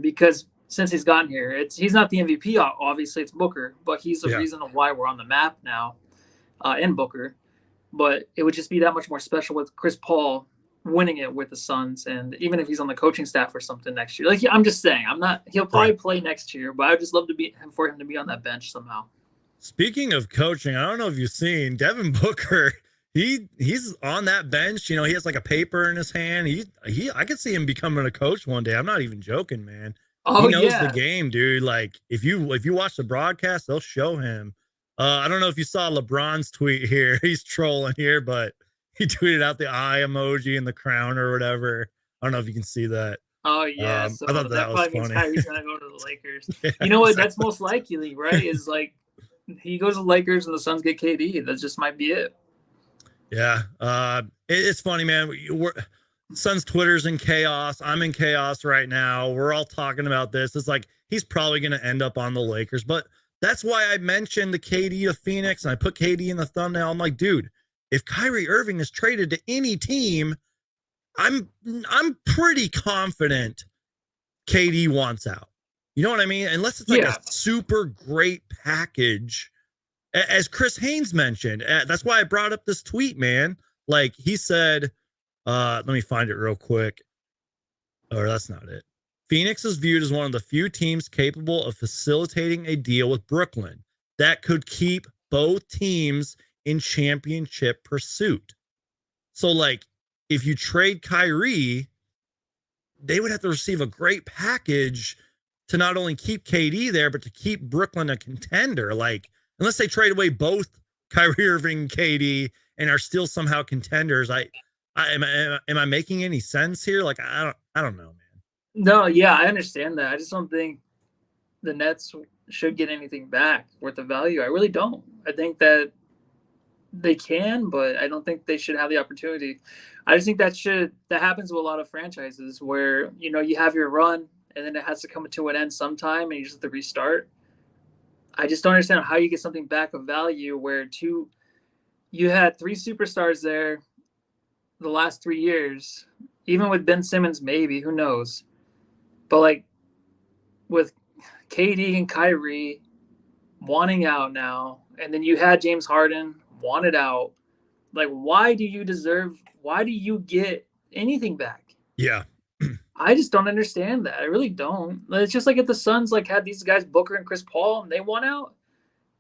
Because since he's gotten here, he's not the MVP, obviously it's Booker, but he's the reason why we're on the map now, and Booker. But it would just be that much more special with Chris Paul winning it with the Suns, and even if he's on the coaching staff or something next year. I'm just saying, he'll probably play next year, but I'd just love for him to be on that bench somehow. Speaking of coaching, I don't know if you've seen Devin Booker. He's on that bench. He has like a paper in his hand. I could see him becoming a coach one day. I'm not even joking, man. He knows the game, dude. If you watch the broadcast, they'll show him. I don't know if you saw LeBron's tweet here. He's trolling here, but he tweeted out the eye emoji and the crown or whatever. I don't know if you can see that. Oh yeah, so I thought that was funny. Kyrie's gonna go to the Lakers. You know what? Exactly. That's most likely, right? Is he goes to the Lakers and the Suns get KD. That just might be it. Yeah, it's funny, man. Suns Twitter's in chaos. I'm in chaos right now. We're all talking about this. It's he's probably going to end up on the Lakers, but that's why I mentioned the KD of Phoenix, and I put KD in the thumbnail. I'm like, dude, if Kyrie Irving is traded to any team, I'm pretty confident KD wants out. You know what I mean? Unless it's a super great package, as Chris Haynes mentioned. That's why I brought up this tweet, man. He said, let me find it real quick. Or that's not it. Phoenix is viewed as one of the few teams capable of facilitating a deal with Brooklyn that could keep both teams in championship pursuit. So, if you trade Kyrie, they would have to receive a great package to not only keep KD there, but to keep Brooklyn a contender. Unless they trade away both Kyrie Irving and KD and are still somehow contenders, am I making any sense here? I don't know, man. No, yeah, I understand that. I just don't think the Nets should get anything back worth the value. I really don't. I think that they can, but I don't think they should have the opportunity. I just think that happens with a lot of franchises where, you have your run and then it has to come to an end sometime and you just have to restart. I just don't understand how you get something back of value where you had 3 superstars there the last 3 years, even with Ben Simmons, maybe, who knows? But with KD and Kyrie wanting out now, and then you had James Harden wanted out. Like, why do you get anything back? Yeah. I just don't understand that. I really don't. It's just like if the Suns like had these guys Booker and Chris Paul and they won out,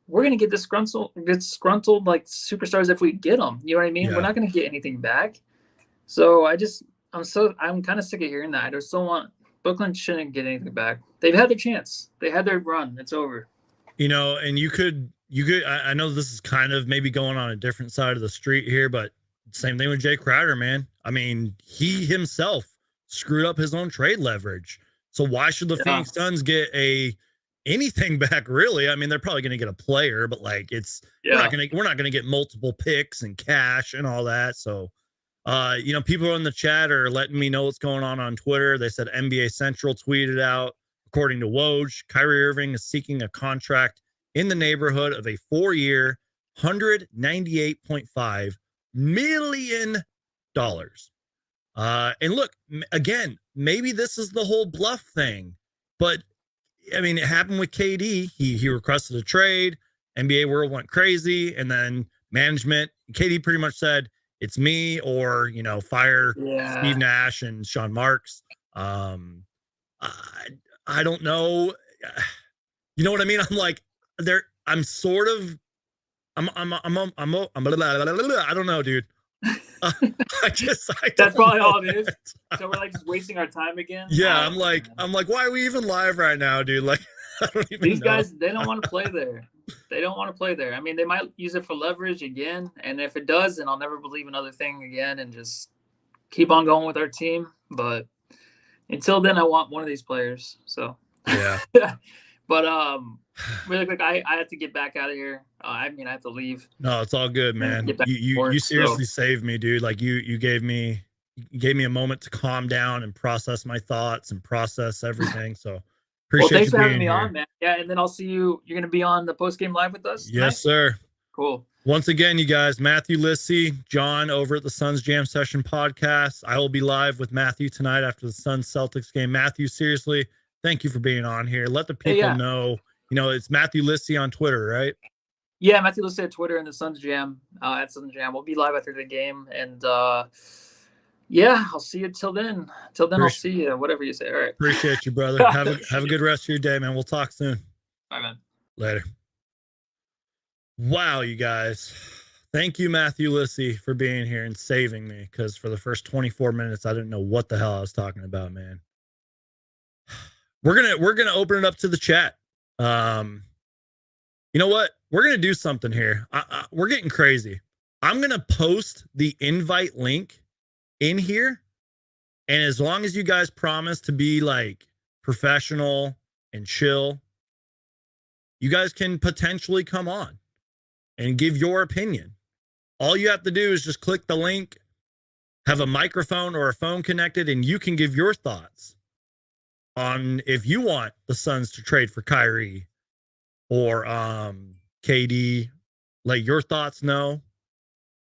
we're gonna get disgruntled like superstars if we get them. You know what I mean? Yeah. We're not gonna get anything back. So I'm kind of sick of hearing that. I just don't want Brooklyn shouldn't get anything back. They've had their chance. They had their run. It's over. And you could I know this is kind of maybe going on a different side of the street here, but same thing with Jay Crowder, man. I mean, he himself screwed up his own trade leverage. So why should the Phoenix Suns get anything back, really? I mean, they're probably going to get a player, but like we're not going to get multiple picks and cash and all that. So people in the chat are letting me know what's going on Twitter. They said NBA Central tweeted out, according to Woj, Kyrie Irving is seeking a contract in the neighborhood of a 4-year, $198.5 million. And look, again, maybe this is the whole bluff thing, but I mean, it happened with KD. He requested a trade. NBA world went crazy, and then management, KD pretty much said, it's me or, fire Steve Nash and Sean Marks. I don't know. You know what I mean? I'm like, I'm sort of, I don't know, dude. That's probably all it is. So we're like just wasting our time again. Yeah. I'm like, why are we even live right now, dude? Like, I don't even These know. guys, they don't want to play there. They don't want to play there. I mean, they might use it for leverage again. And if it does, then I'll never believe another thing again and just keep on going with our team. But until then, I want one of these players. So, yeah. But really quick, I have to get back out of here. I have to leave. No, it's all good, man. You seriously saved me, dude. Like you gave me a moment to calm down and process my thoughts and process everything. So appreciate thanks you for having me here. on, man. Yeah, and then I'll see you. You're gonna be on the post game live with us tonight? Yes, sir. Cool. Once again, you guys, Matthew Lissy, John over at the Suns Jam Session podcast. I will be live with Matthew tonight after the Suns Celtics game. Matthew, seriously, thank you for being on here. Let the people know. It's Matthew Lissy on Twitter, right? Yeah, Matthew Lissy at Twitter and the Suns Jam at Suns Jam. We'll be live after the game, and I'll see you till then. I'll see you. Whatever you say. All right. Appreciate you, brother. Have a good rest of your day, man. We'll talk soon. Bye, man. Later. Wow, you guys. Thank you, Matthew Lissy, for being here and saving me, because for the first 24 minutes, I didn't know what the hell I was talking about, man. We're gonna open it up to the chat. You know what? We're gonna do something here. We're getting crazy. I'm gonna post the invite link in here, and as long as you guys promise to be like professional and chill, you guys can potentially come on and give your opinion. All you have to do is just click the link, have a microphone or a phone connected, and you can give your thoughts on if you want the Suns to trade for Kyrie or KD. Let your thoughts know.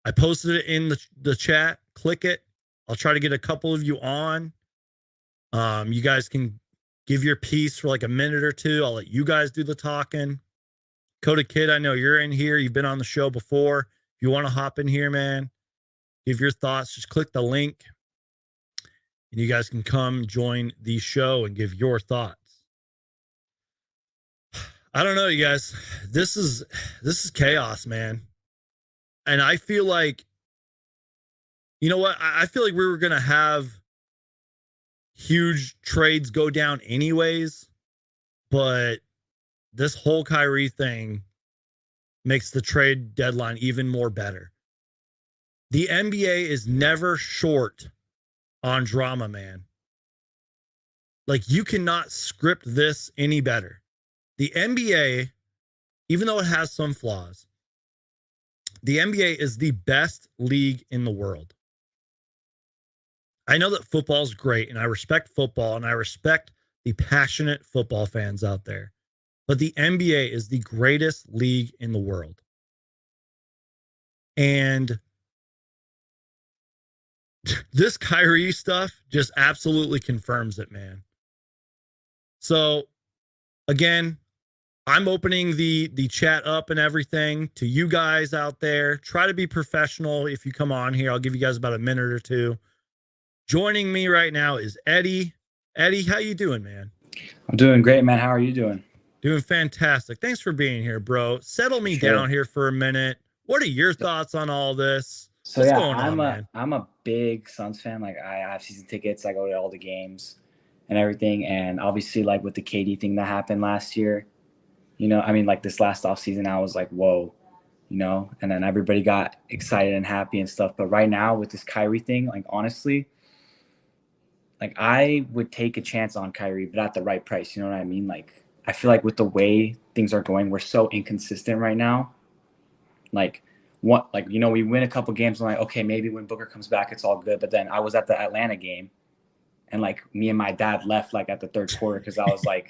I posted it in the chat. Click it. I'll try to get a couple of you on. You guys can give your piece for like a minute or two. I'll let you guys do the talking. Coda Kid, I know you're in here. You've been on the show before. If you want to hop in here, man, give your thoughts. Just click the link, and you guys can come join the show and give your thoughts. I don't know, you guys. This is chaos, man. And I feel like, you know what? I feel like we were going to have huge trades go down anyways, but this whole Kyrie thing makes the trade deadline even more better. The NBA is never short on drama, man. Like, you cannot script this any better. The NBA, even though it has some flaws, the NBA is the best league in the world. I know that football is great, and I respect football, and I respect the passionate football fans out there. But the NBA is the greatest league in the world. And this Kyrie stuff just absolutely confirms it, man. So, again, I'm opening the chat up and everything to you guys out there. Try to be professional if you come on here. I'll give you guys about a minute or two. Joining me right now is Eddie. Eddie, how you doing, man? I'm doing great, man. How are you doing? Doing fantastic. Thanks for being here, bro. Settle me down here for a minute. What are your thoughts on all this? What's going on, man? I'm a big Suns fan. Like, I have season tickets. I go to all the games and everything. And obviously, like with the KD thing that happened last year, like this last offseason, I was like, whoa, and then everybody got excited and happy and stuff. But right now with this Kyrie thing, like, honestly, like I would take a chance on Kyrie, but at the right price. You know what I mean? Like, I feel like with the way things are going, we're so inconsistent right now. Like, we win a couple games. I'm like, okay, maybe when Booker comes back, it's all good. But then I was at the Atlanta game, and like me and my dad left like at the third quarter because it was the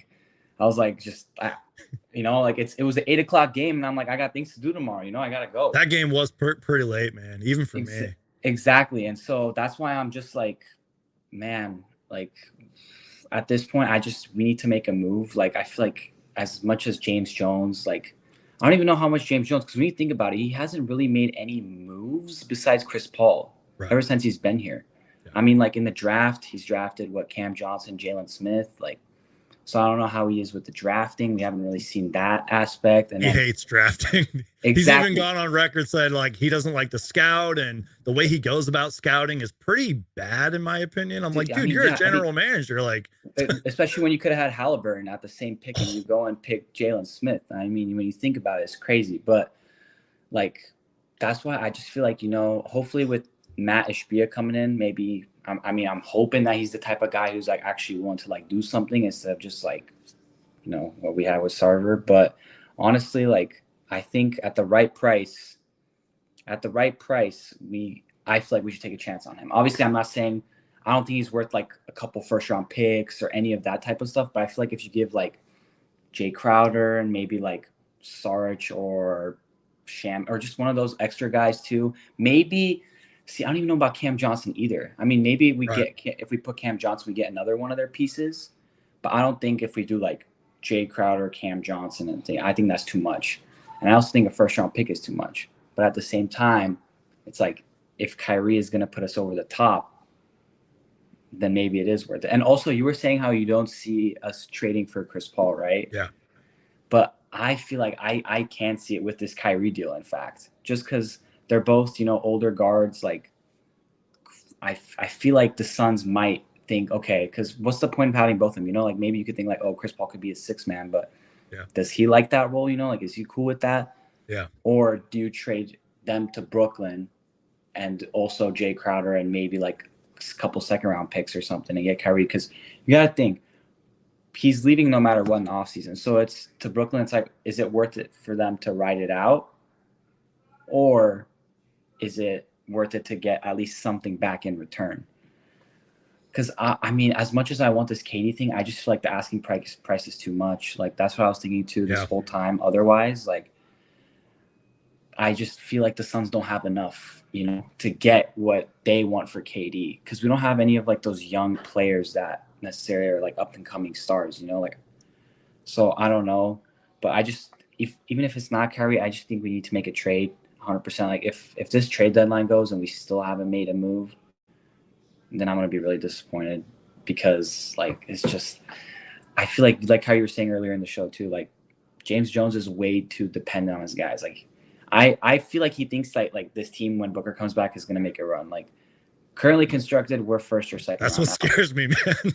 8:00 game, and I'm like, I got things to do tomorrow. I gotta go. That game was pretty late, man, even for me. Exactly, and so that's why I'm just like, man, like at this point, we need to make a move. Like, I feel like as much as James Jones, like, I don't even know how much James Jones, because when you think about it, he hasn't really made any moves besides Chris Paul ever since he's been here. Yeah. I mean, like in the draft, he's drafted Cam Johnson, Jalen Smith, like. So I don't know how he is with the drafting. We haven't really seen that aspect. And he hates drafting. Exactly. He's even gone on record said like he doesn't like to scout, and the way he goes about scouting is pretty bad in my opinion. I'm you're a general manager, like especially when you could have had Halliburton at the same pick and you go and pick Jalen Smith. I mean, when you think about it, it's crazy. But like that's why I just feel like, hopefully with Matt Ishbia coming in, maybe I'm hoping that he's the type of guy who's like actually willing to like do something instead of just like, what we had with Sarver. But honestly, like I think at the right price, I feel like we should take a chance on him. Obviously, I'm not saying I don't think he's worth like a couple first round picks or any of that type of stuff. But I feel like if you give like Jay Crowder and maybe like Saric or Sham or just one of those extra guys too, maybe. See, I don't even know about Cam Johnson either. I mean, maybe if we put Cam Johnson, we get another one of their pieces. But I don't think if we do like Jay Crowder, Cam Johnson, I think that's too much. And I also think a first round pick is too much. But at the same time, it's like if Kyrie is going to put us over the top, then maybe it is worth it. And also, you were saying how you don't see us trading for Chris Paul, right? Yeah. But I feel like I can see it with this Kyrie deal, in fact, just because they're both, older guards. Like, I feel like the Suns might think, okay, because what's the point of having both of them? Like maybe you could think like, oh, Chris Paul could be a sixth man, but does he like that role? Like, is he cool with that? Yeah. Or do you trade them to Brooklyn and also Jay Crowder and maybe like a couple second round picks or something and get Kyrie? Because you got to think he's leaving no matter what in the offseason. So it's to Brooklyn. It's like, is it worth it for them to ride it out? Or is it worth it to get at least something back in return? Because I mean, as much as I want this KD thing, I just feel like the asking price is too much. Like that's what I was thinking too this whole time. Otherwise, like I just feel like the Suns don't have enough, to get what they want for KD. Because we don't have any of like those young players that necessarily are like up and coming stars. Like so I don't know, but I just even if it's not Kyrie, I just think we need to make a trade. 100%. Like if this trade deadline goes and we still haven't made a move, then I'm going to be really disappointed because like it's just I feel like how you were saying earlier in the show too, like James Jones is way too dependent on his guys. Like I feel like he thinks like this team when Booker comes back is going to make a run. Like currently constructed, we're first or second. That's what scares me, man.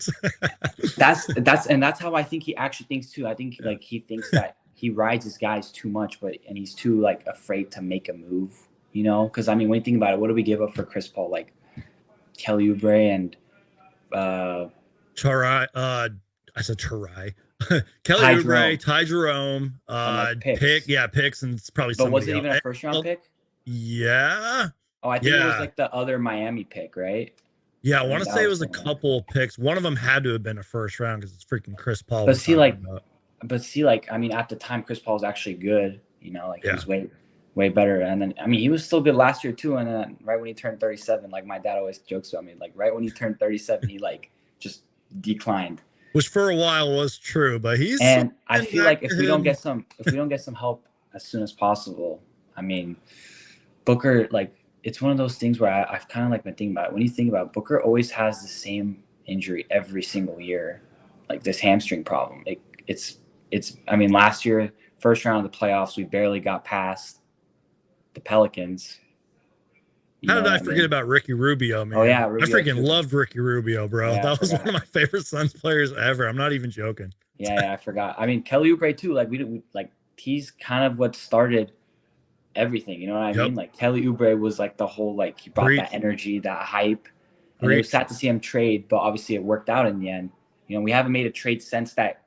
that's how I think he actually thinks too. I think like he thinks that he rides his guys too much, and he's too like afraid to make a move, because I mean, when you think about it, what do we give up for Chris Paul? Like Kelly Oubre and Charai. I said Charai. Kelly Oubre, Ty Jerome, picks, and it's probably. But was it even a first round pick? Yeah. Oh, I think it was like the other Miami pick, right? Yeah, I want to say it was a couple picks. One of them had to have been a first round because it's freaking Chris Paul. But see, I mean, at the time, Chris Paul was actually good. He was way better. And then, I mean, he was still good last year too. And then right when he turned 37, like my dad always jokes about me, like right when he turned 37, he like just declined. which for a while was true, but he's And I swinging feel back like if to we don't him. get some help as soon as possible, I mean, Booker, like, it's one of those things where I've kind of like been thinking about it. When you think about it, Booker always has the same injury every single year, like this hamstring problem. It's I mean, last year, first round of the playoffs, we barely got past the Pelicans. How did I forget about Ricky Rubio, man? Oh yeah, I Rubio freaking too. loved Ricky Rubio, bro. Yeah, That was one of my favorite Suns players ever. I'm not even joking. Yeah, I forgot. I mean, Kelly Oubre too. Like like he's kind of what started everything. You know what I mean? Like Kelly Oubre was like the whole, like, he brought that energy, that hype, and it was sad to see him trade, but obviously it worked out in the end. You know, we haven't made a trade since that,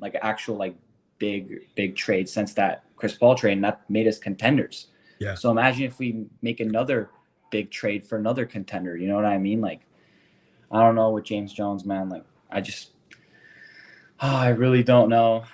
like, actual, like, big trade since that Chris Paul trade, and that made us contenders. Yeah. So imagine if we make another big trade for another contender. You know what I mean? Like, I don't know with James Jones, man. Like, I really don't know.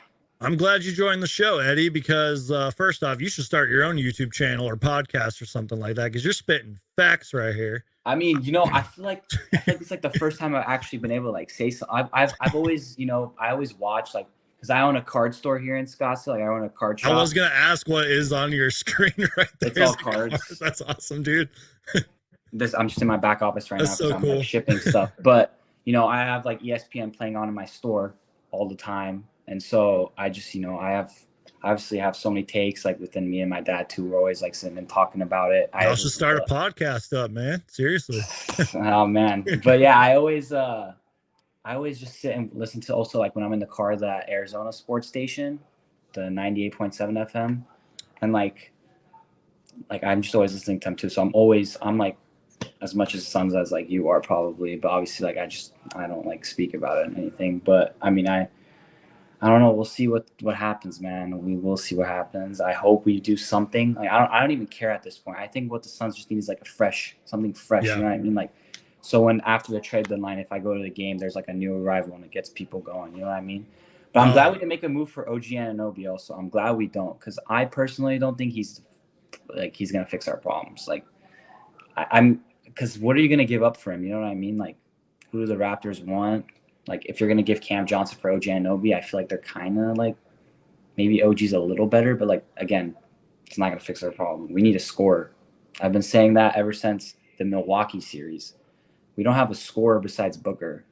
I'm glad you joined the show, Eddie, because first off, you should start your own YouTube channel or podcast or something like that, because you're spitting facts right here. I mean, you know, I feel like it's like the first time I've actually been able to, like, say something. I've always, you know, I always watch, like, because I own a card store here in Scottsdale. Like, I own a card shop. I was gonna ask what is on your screen right there. It's all cards. That's awesome, dude. I'm just in my back office right now because so I'm cool. like shipping stuff. But, you know, I have like ESPN playing on in my store all the time. And so I just, you know, I obviously have so many takes, like, within me and my dad too. We're always like sitting and talking about it. I should start a podcast up, man. Seriously. Oh man. But yeah, I always just sit and listen to, also, like, when I'm in the car, that Arizona sports station, the 98.7 FM. And like I'm just always listening to them too. So I'm like as much as Suns as like you are probably, but obviously, like, I don't like speak about it or anything. But I mean, I don't know. We'll see what happens, man. We will see what happens. I hope we do something. Like, I don't even care at this point. I think what the Suns just need is like something fresh. Yeah. You know what I mean? Like, so when after the trade deadline, if I go to the game, there's like a new arrival and it gets people going. You know what I mean? But I'm glad we can make a move for OG Anunoby also. I'm glad we don't, because I personally don't think he's gonna fix our problems. Like, because what are you gonna give up for him? You know what I mean? Like, who do the Raptors want? Like, if you're going to give Cam Johnson for OG Anunoby, I feel like they're kind of like, maybe OG's a little better, but, like, again, it's not going to fix our problem. We need a scorer. I've been saying that ever since the Milwaukee series. We don't have a scorer besides Booker.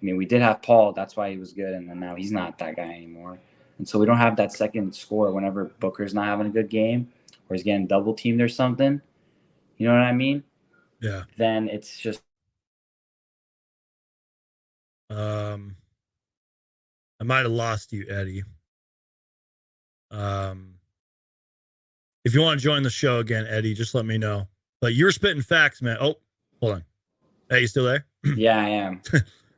I mean, we did have Paul. That's why he was good, and then now he's not that guy anymore. And so we don't have that second scorer whenever Booker's not having a good game or he's getting double teamed or something. You know what I mean? Yeah. Then it's just. I might have lost you, Eddie. If you want to join the show again, Eddie, just let me know. But you're spitting facts, man. Oh, hold on. Hey, you still there? Yeah, I am.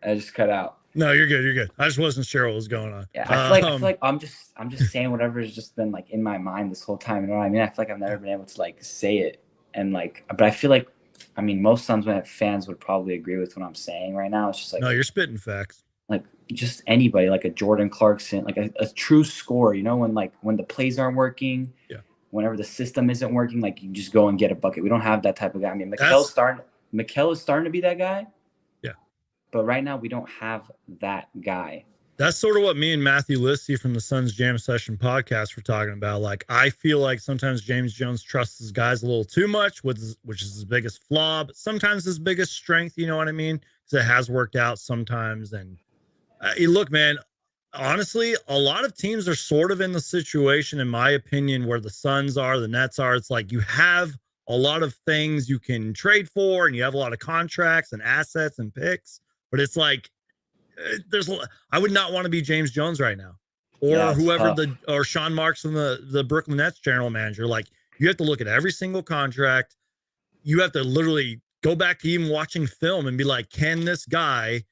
I just cut out. No, you're good. You're good. I just wasn't sure what was going on. Yeah, I feel like I'm just saying whatever has just been, like, in my mind this whole time. You know what I mean? I feel like I've never been able to, like, say it, and, like, but I feel like, I mean, most Suns fans would probably agree with what I'm saying right now. It's just like, no, you're spitting facts. Like, just anybody, like a Jordan Clarkson, like a true scorer. You know, when the plays aren't working, yeah, whenever the system isn't working, like, you just go and get a bucket. We don't have that type of guy. I mean, Mikal is starting to be that guy. Yeah, but right now we don't have that guy. That's sort of what me and Matthew Listy from the Suns Jam Session podcast were talking about. Like, I feel like sometimes James Jones trusts his guys a little too much, which is his biggest flaw, but sometimes his biggest strength. You know what I mean? Because it has worked out sometimes. And look, man, honestly, a lot of teams are sort of in the situation, in my opinion, where the Suns are, the Nets are. It's like you have a lot of things you can trade for, and you have a lot of contracts and assets and picks, but it's like, I would not want to be James Jones right now, or whoever or Sean Marks and the Brooklyn Nets general manager. Like, you have to look at every single contract. You have to literally go back to even watching film and be like, can this guy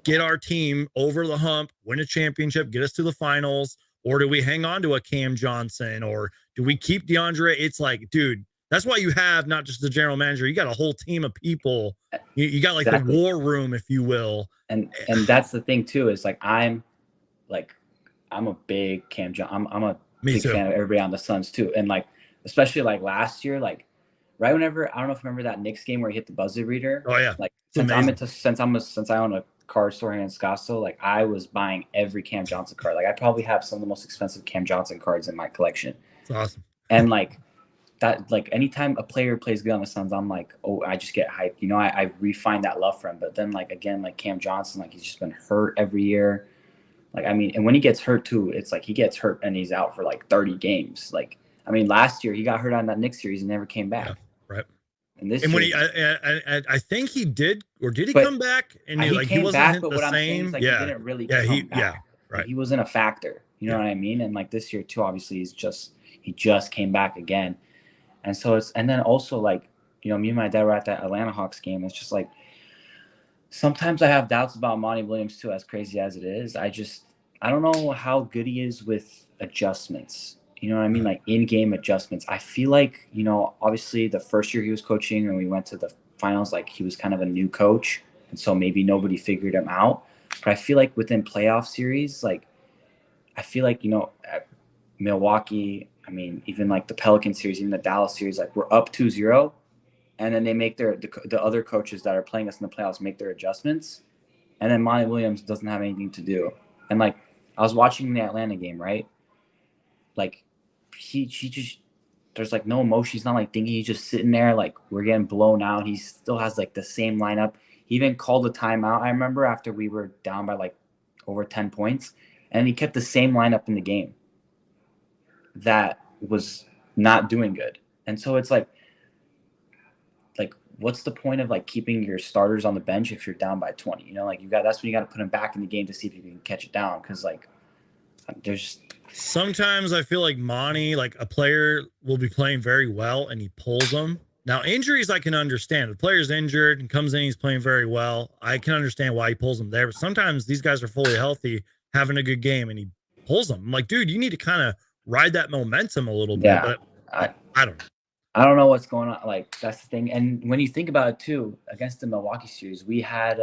get our team over the hump, win a championship, get us to the finals, or do we hang on to a Cam Johnson, or do we keep DeAndre? It's like, dude, that's why you have not just the general manager, you got a whole team of people. You got like the war room, if you will. And that's the thing too, is like, I'm a big Cam Johnson. I'm a big fan of everybody on the Suns too. And like, especially like last year, like right whenever, I don't know if you remember that Knicks game where he hit the buzzer beater. Oh yeah. Like, since I own a card store here in Scottsdale, like I was buying every Cam Johnson card. Like I probably have some of the most expensive Cam Johnson cards in my collection. It's awesome. And like that, like anytime a player plays good on the Suns, I'm like, oh, I just get hyped. You know, I refine that love for him. But then like again, like Cam Johnson, like he's just been hurt every year. Like I mean, and when he gets hurt too, it's like he gets hurt and he's out for like 30 games. Like I mean, last year he got hurt on that Knicks series and never came back. Yeah, right. And this And when year, I think he did, or did he But come back? And he like came he wasn't back, hit but the what I'm saying same. is like Yeah, he didn't really yeah, come back. yeah, Like, right. he wasn't a factor. You know what I mean? And like this year too, obviously he just came back again. And so and then also like, you know, me and my dad were at that Atlanta Hawks game. It's just like sometimes I have doubts about Monty Williams too, as crazy as it is. I don't know how good he is with adjustments. You know what I mean? Like in-game adjustments. I feel like, you know, obviously the first year he was coaching and we went to the finals, like he was kind of a new coach. And so maybe nobody figured him out. But I feel like within playoff series, like I feel like, you know, at Milwaukee, I mean, even like the Pelican series, even the Dallas series, like we're up 2-0. And then they make the other coaches that are playing us in the playoffs make their adjustments. And then Monty Williams doesn't have anything to do. And like I was watching the Atlanta game, right? Like he just there's like no emotion. He's not like thinking. He's just sitting there like we're getting blown out. He still has like the same lineup. He even called a timeout, I remember, after we were down by like over 10 points. And he kept the same lineup in the game that was not doing good. And so it's like what's the point of like keeping your starters on the bench if you're down by 20? You know, like that's when you got to put them back in the game to see if you can catch it down. Cause like there's sometimes I feel like Monty, like a player will be playing very well and he pulls them. Now injuries I can understand. The player's injured and comes in, he's playing very well. I can understand why he pulls them there. But sometimes these guys are fully healthy, having a good game, and he pulls them. I'm like, dude, you need to kind of ride that momentum a little bit. Yeah. But I don't know. I don't know what's going on. Like that's the thing. And when you think about it too, against the Milwaukee series, we had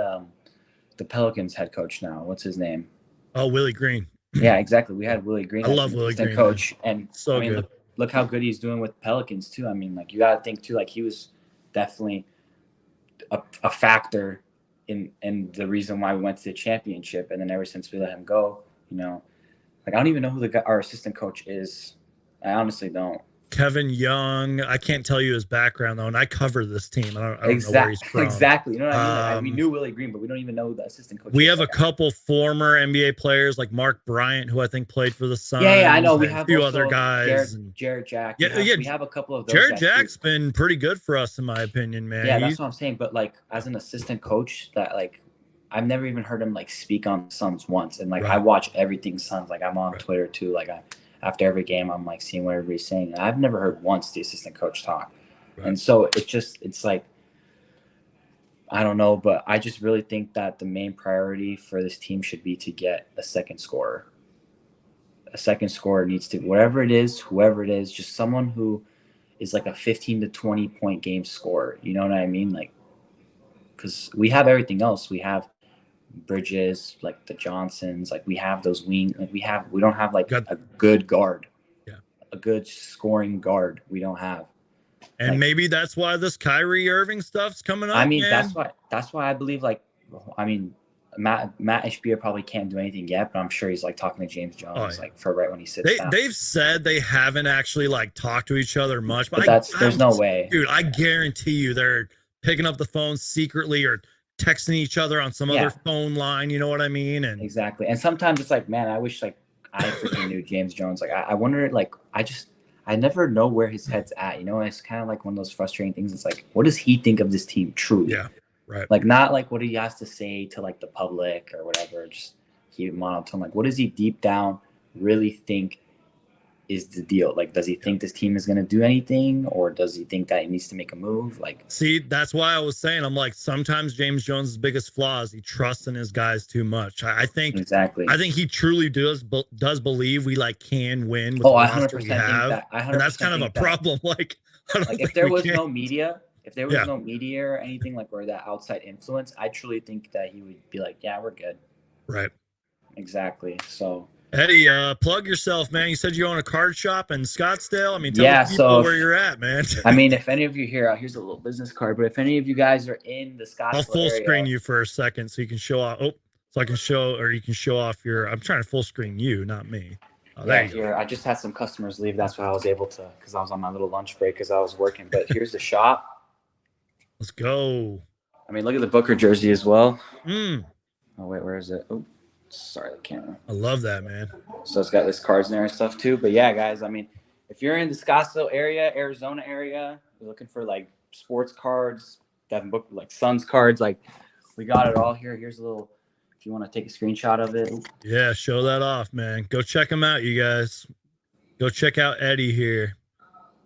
the Pelicans head coach now. What's his name? Oh, Willie Green. Yeah, exactly. We had Willie Green. I love Willie Green, coach, and So I mean, good. look how good he's doing with Pelicans too. I mean, like you got to think too. Like he was definitely a factor in the reason why we went to the championship. And then ever since we let him go, you know, like I don't even know who our assistant coach is. I honestly don't. Kevin Young. I can't tell you his background though, and I cover this team. I don't know where he's from. Exactly. You know what I mean? Like, we knew Willie Green, but we don't even know who the assistant coach. We have a couple former NBA players like Mark Bryant, who I think played for the Suns. Yeah, I know. We have a few other guys. Jared Jack. We have a couple of those. Jared Jack's been pretty good for us, in my opinion, man. Yeah, that's what I'm saying. But like, as an assistant coach, that like, I've never even heard him like speak on Suns once, and like I watch everything Suns. Like I'm on Twitter too. Like after every game, I'm like seeing what everybody's saying. And I've never heard once the assistant coach talk. And so it's like, I don't know, but I just really think that the main priority for this team should be to get a second scorer. A second scorer needs to, whatever it is, whoever it is, just someone who is like a 15 to 20 point game scorer. You know what I mean? Like, because we have everything else. We have Bridges, like the Johnsons, like we have those wing, like we don't have like a good guard, a good scoring guard. We don't have, and like, maybe that's why this Kyrie Irving stuff's coming up. I mean, man. that's why I believe like, I mean, Matt Ishbia probably can't do anything yet, but I'm sure he's like talking to James Jones like for right when he sits down. They've said they haven't actually like talked to each other much, but there's no way, dude. I guarantee you they're picking up the phone secretly or texting each other on some other phone line, you know what I mean? And exactly. And sometimes it's like, man, I wish like I freaking knew James Jones. Like I wonder, like I never know where his head's at. You know, it's kind of like one of those frustrating things. It's like, what does he think of this team truly? Yeah, right. Like not like what he has to say to like the public or whatever. Just keep it monotone. Like, what does he deep down really think is the deal? Like, does he think this team is going to do anything, or does he think that he needs to make a move? Like, see, that's why I was saying, I'm like, sometimes James Jones' biggest flaw is he trusts in his guys too much. I think exactly. I think he truly does believe we like can win with the 100% think that. And that's kind of a problem. Like, if there was no media, no media or anything like, or that outside influence, I truly think that he would be like, yeah, we're good. Right. Exactly. So Eddie, plug yourself, man. You said you own a card shop in Scottsdale. I mean, tell Yeah, the people so where you're at, man. I mean, if any of you here, here's a little business card. But if any of you guys are in the I'll Scottsdale full screen area, you for a second so you can show off. Oh, so I can show, or you can show off your. I'm trying to full screen you, not me. Oh, there yeah, you go. here I just had some customers leave. That's why I was able to, because I was on my little lunch break because I was working. But here's the shop. Let's go. I mean, look at the Booker jersey as well. Mm, Oh wait, where is it? Oh, sorry, the camera. I love that, man. So it's got this cards in there and stuff too. But yeah, guys, I mean, if you're in the Scottsdale area, Arizona area, you're looking for like sports cards, Devin Booker, like Suns cards, like we got it all here. Here's a little, if you want to take a screenshot of it. Yeah, show that off, man. Go check him out, you guys. Go check out Eddie here.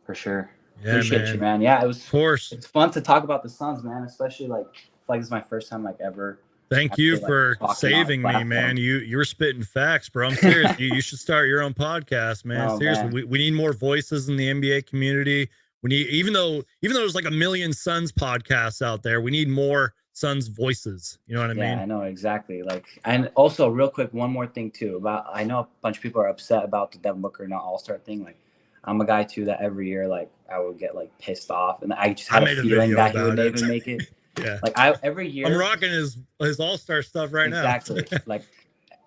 For sure. Yeah, Appreciate man. you, man. Yeah, it was. Of course. It's fun to talk about the Suns, man. Especially like this is my first time like ever. Thank you for saving me, man. You were spitting facts, bro. I'm serious. you should start your own podcast, man. Oh, Seriously, man. We need more voices in the NBA community. We need, even though there's like a million Suns podcasts out there, we need more Suns voices. You know what I mean? Yeah, I know exactly. Like, and also real quick, one more thing too about, I know a bunch of people are upset about the Devin Booker not All-Star thing. Like, I'm a guy too that every year like I would get like pissed off, and I just had a feeling that he would never make it. Yeah. Like every year I'm rocking his All-Star stuff right now. Exactly. Like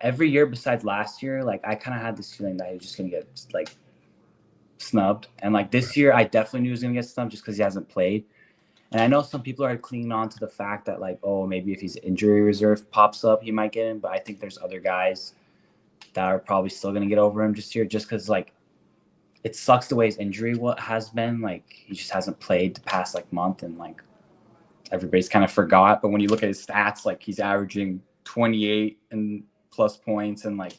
every year besides last year, like I kind of had this feeling that he was just gonna get like snubbed, and like this year I definitely knew he was gonna get snubbed just because he hasn't played. And I know some people are clinging on to the fact that like, oh, maybe if his injury reserve pops up, he might get in. But I think there's other guys that are probably still gonna get over him this year, just because like it sucks the way his injury has been. Like he just hasn't played the past like month, and like everybody's kind of forgot. But when you look at his stats, like he's averaging 28 and plus points, and like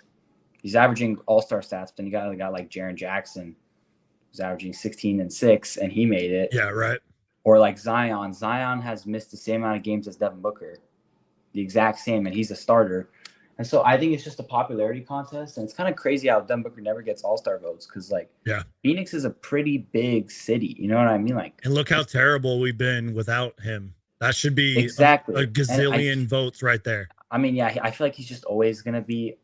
he's averaging all-star stats. But then you got a guy like Jaren Jackson who's averaging 16 and 6, and he made it. Yeah, right. Or like Zion. Zion has missed the same amount of games as Devin Booker, the exact same, and he's a starter. And so I think it's just a popularity contest, and it's kind of crazy how Devin Booker never gets all-star votes because, like, Phoenix is a pretty big city. You know what I mean? Like, and look how terrible we've been without him. That should be exactly a gazillion votes right there. I mean, yeah, I feel like he's just always gonna be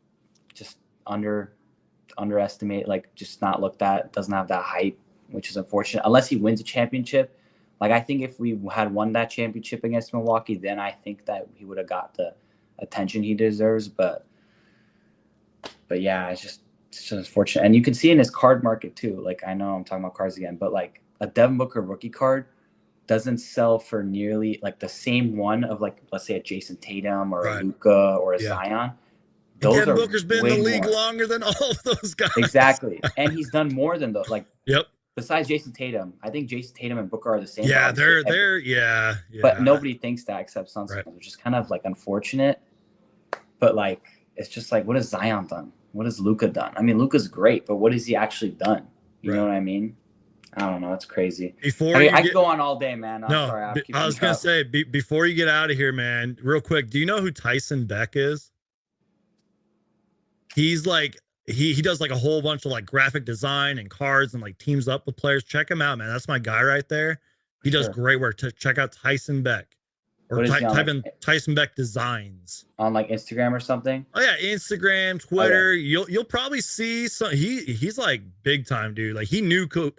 just underestimated, like just not looked at. Doesn't have that hype, which is unfortunate. Unless he wins a championship. Like, I think if we had won that championship against Milwaukee, then I think that he would have got the attention he deserves. But yeah, it's just unfortunate. And you can see in his card market too. Like, I know I'm talking about cards again, but like a Devin Booker rookie card doesn't sell for nearly like the same one of like, let's say a Jason Tatum or a Luka or a Zion. Those Devin Booker's been in the league longer than all of those guys. Exactly. And he's done more than those. Like, yep. Besides Jason Tatum, I think Jason Tatum and Booker are the same. Yeah, they're yeah. But nobody thinks that except Suns fans, which is kind of like unfortunate. But like, it's just like, what has Zion done? What has Luka done? I mean, Luka's great, but what has he actually done? You know what I mean? I don't know. It's crazy. I could go on all day, man. I was gonna say before you get out of here, man. Real quick, do you know who Tyson Beck is? He's like. He does like a whole bunch of like graphic design and cards and like teams up with players. Check him out, man. That's my guy right there. He does great work. Check out Tyson Beck, or type in Tyson Beck Designs on like Instagram or something. Oh yeah, Instagram, Twitter. Oh, yeah. You'll probably see some. He's like big time, dude. Like he knew Kobe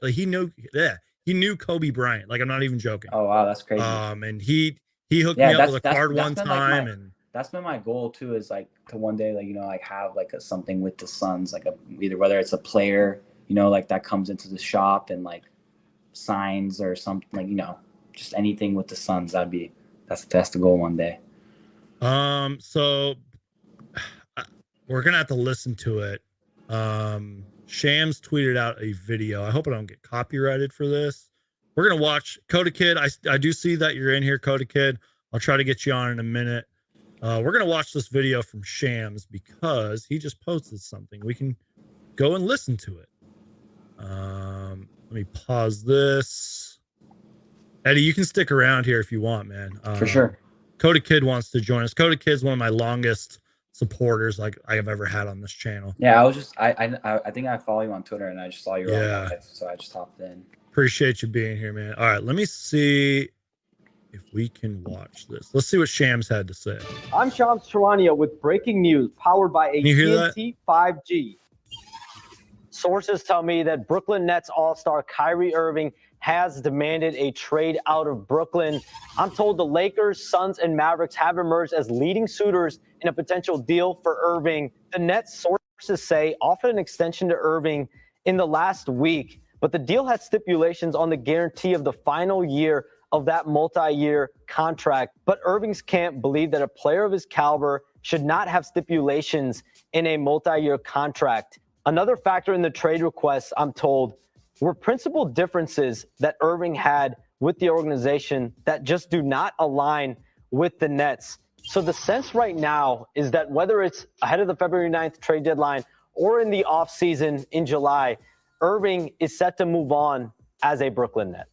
Bryant. Like I'm not even joking. Oh wow, that's crazy. And he hooked me up with a card one time, and that's been my goal too, is like to one day, like, you know, like have like something with the Suns, like either whether it's a player, you know, like that comes into the shop and like signs or something, like, you know, just anything with the Suns. That's the goal one day. So we're gonna have to listen to it. Shams tweeted out a video. I hope I don't get copyrighted for this. We're gonna watch Coda Kid. I do see that you're in here, Coda Kid. I'll try to get you on in a minute. We're going to watch this video from Shams because he just posted something. We can go and listen to it. Let me pause this. Eddie, you can stick around here if you want, man. For sure. Coda Kid wants to join us. Coda Kid's one of my longest supporters like I have ever had on this channel. Yeah, I think I follow you on Twitter and I just saw you on live, so I just hopped in. Appreciate you being here, man. All right, let me see if we can watch this. Let's see what Shams had to say. I'm Shams Charania with breaking news powered by Can you hear AT&T 5G. Sources tell me that Brooklyn Nets All-Star Kyrie Irving has demanded a trade out of Brooklyn. I'm told the Lakers, Suns, and Mavericks have emerged as leading suitors in a potential deal for Irving. The Nets, sources say, offered an extension to Irving in the last week, but the deal had stipulations on the guarantee of the final year of that multi-year contract. But Irving's camp believed that a player of his caliber should not have stipulations in a multi-year contract. Another factor in the trade request, I'm told, were principal differences that Irving had with the organization that just do not align with the Nets. So the sense right now is that whether it's ahead of the February 9th trade deadline or in the offseason in July, Irving is set to move on as a Brooklyn Net.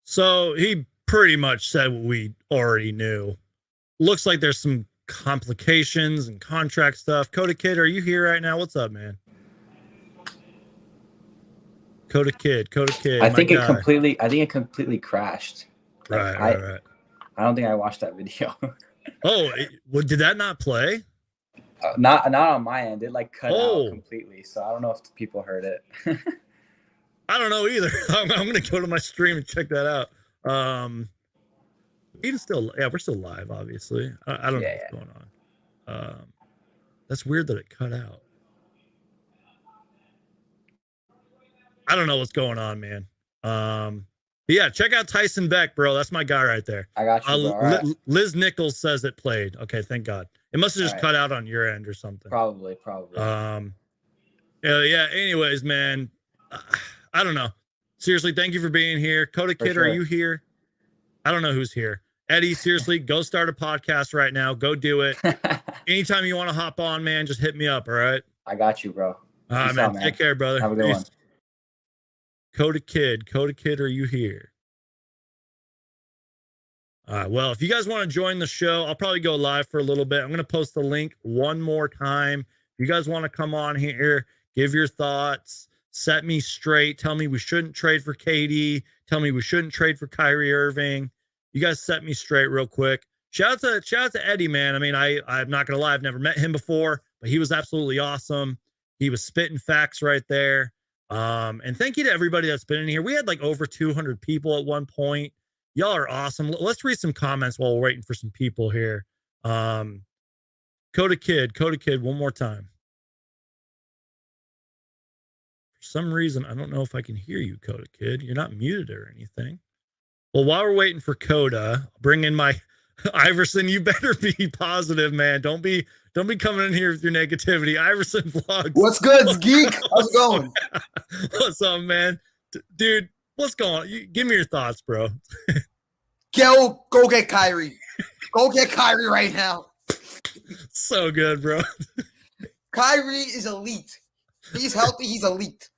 So he pretty much said what we already knew. Looks like there's some complications and contract stuff. Coda Kid, are you here right now? What's up, man? Coda Kid. I think it completely crashed. Right. I don't think I watched that video. Did that not play? Not on my end. It like cut out completely. So I don't know if people heard it. I don't know either. I'm gonna go to my stream and check that out. We're still live, obviously. I don't know what's going on. That's weird that it cut out. I don't know what's going on, man. But yeah, check out Tyson Beck, bro. That's my guy right there. I got you, bro. Right. Liz Nichols says it played. Okay, thank God. It must have just cut out on your end or something. Probably. Yeah. Anyways, man, I don't know. Seriously, thank you for being here. Coda Kid, Are you here? I don't know who's here. Eddie, seriously, go start a podcast right now. Go do it. Anytime you want to hop on, man, just hit me up. All right. I got you, bro. All right, man. Take care, brother. Have a good one. Coda Kid, are you here? All right. Well, if you guys want to join the show, I'll probably go live for a little bit. I'm going to post the link one more time. If you guys want to come on here, give your thoughts, set me straight, tell me we shouldn't trade for KD, tell me we shouldn't trade for Kyrie Irving. You guys set me straight real quick. Shout out to Eddie, man. I mean, I'm not going to lie. I've never met him before, but he was absolutely awesome. He was spitting facts right there. And thank you to everybody that's been in here. We had like over 200 people at one point. Y'all are awesome. Let's read some comments while we're waiting for some people here. Coda Kid, one more time. For some reason, I don't know if I can hear you, Coda Kid. You're not muted or anything. Well, while we're waiting for Coda, bring in my Iverson. You better be positive, man. Don't be coming in here with your negativity. Iverson Vlogs. What's good, Geek? How's it going? What's up, man? Dude, what's going on? Give me your thoughts, bro. Go get Kyrie. Go get Kyrie right now. So good, bro. Kyrie is elite. He's healthy. He's elite.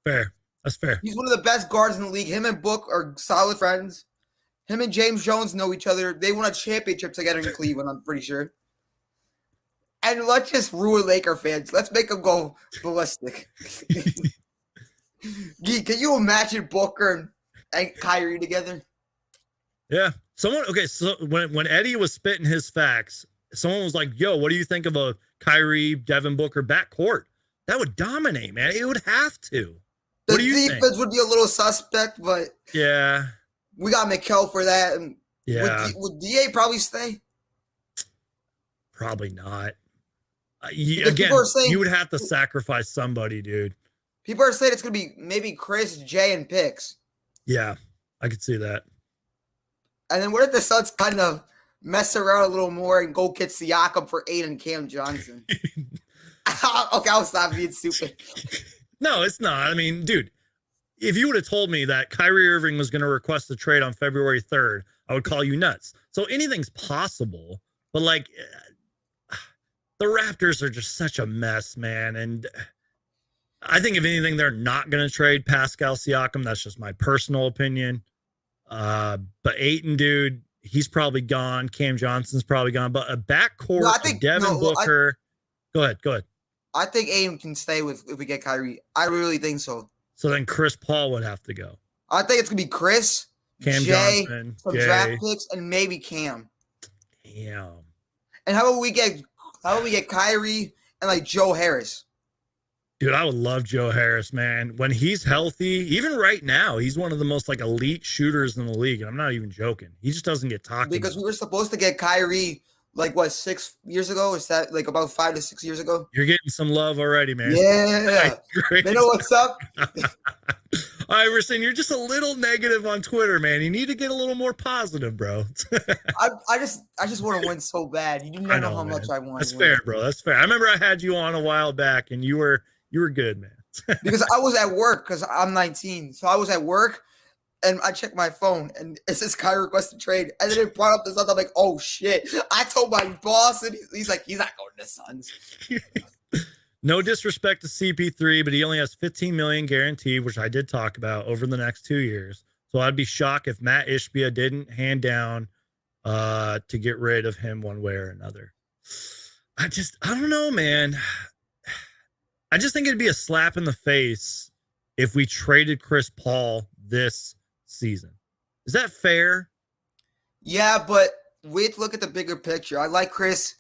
Fair. That's fair. He's one of the best guards in the league. Him and Book are solid friends. Him and James Jones know each other. They won a championship together in Cleveland, I'm pretty sure. And let's just ruin Laker fans. Let's make them go ballistic. Geek, can you imagine Booker and Kyrie together? Yeah. So when Eddie was spitting his facts, someone was like, yo, what do you think of a Kyrie, Devin Booker backcourt? That would dominate, man. It would have to. The defense would be a little suspect, but yeah, we got Mikal for that. And yeah, would DA probably stay? Probably not. Again, you would have to sacrifice somebody, dude. People are saying it's going to be maybe Chris, Jay, and Picks. Yeah, I could see that. And then what if the Suns kind of mess around a little more and go get Siakam for 8 and Cam Johnson? Okay, I'll stop being stupid. No, it's not. I mean, dude, if you would have told me that Kyrie Irving was going to request a trade on February 3rd, I would call you nuts. So anything's possible, but like the Raptors are just such a mess, man. And I think if anything, they're not going to trade Pascal Siakam. That's just my personal opinion. But Ayton, dude, he's probably gone. Cam Johnson's probably gone. But a backcourt of Devin Booker. Go ahead. I think Ayton can stay if we get Kyrie. I really think so. So then Chris Paul would have to go. I think it's going to be Chris, Cam Jay, Johnson, some Jay. draft picks, and maybe Cam. Damn. And how about we get Kyrie and like Joe Harris? Dude, I would love Joe Harris, man. When he's healthy, even right now, he's one of the most like elite shooters in the league. And I'm not even joking. He just doesn't get talked Because about. we were supposed to get Kyrie like what 6 years ago? Is that like about 5 to 6 years ago? You're getting some love already, man. Yeah. Great. You know what's up? Iverson, you're just a little negative on Twitter, man. You need to get a little more positive, bro. I just want to win so bad. You didn't know how much I want. That's fair, bro. That's fair. I remember I had you on a while back, and you were good, man. Because I was at work because I'm 19. So I was at work and I checked my phone and it says Kyrie requested trade. And then it brought up this other, I'm like, oh shit. I told my boss and he's like, he's not going to the Suns. No disrespect to CP3, but he only has $15 million guaranteed, which I did talk about over the next 2 years. So I'd be shocked if Matt Ishbia didn't hand down to get rid of him one way or another. I don't know, man. I just think it'd be a slap in the face if we traded Chris Paul this season. Is that fair? Yeah, but we have to look at the bigger picture. I like Chris.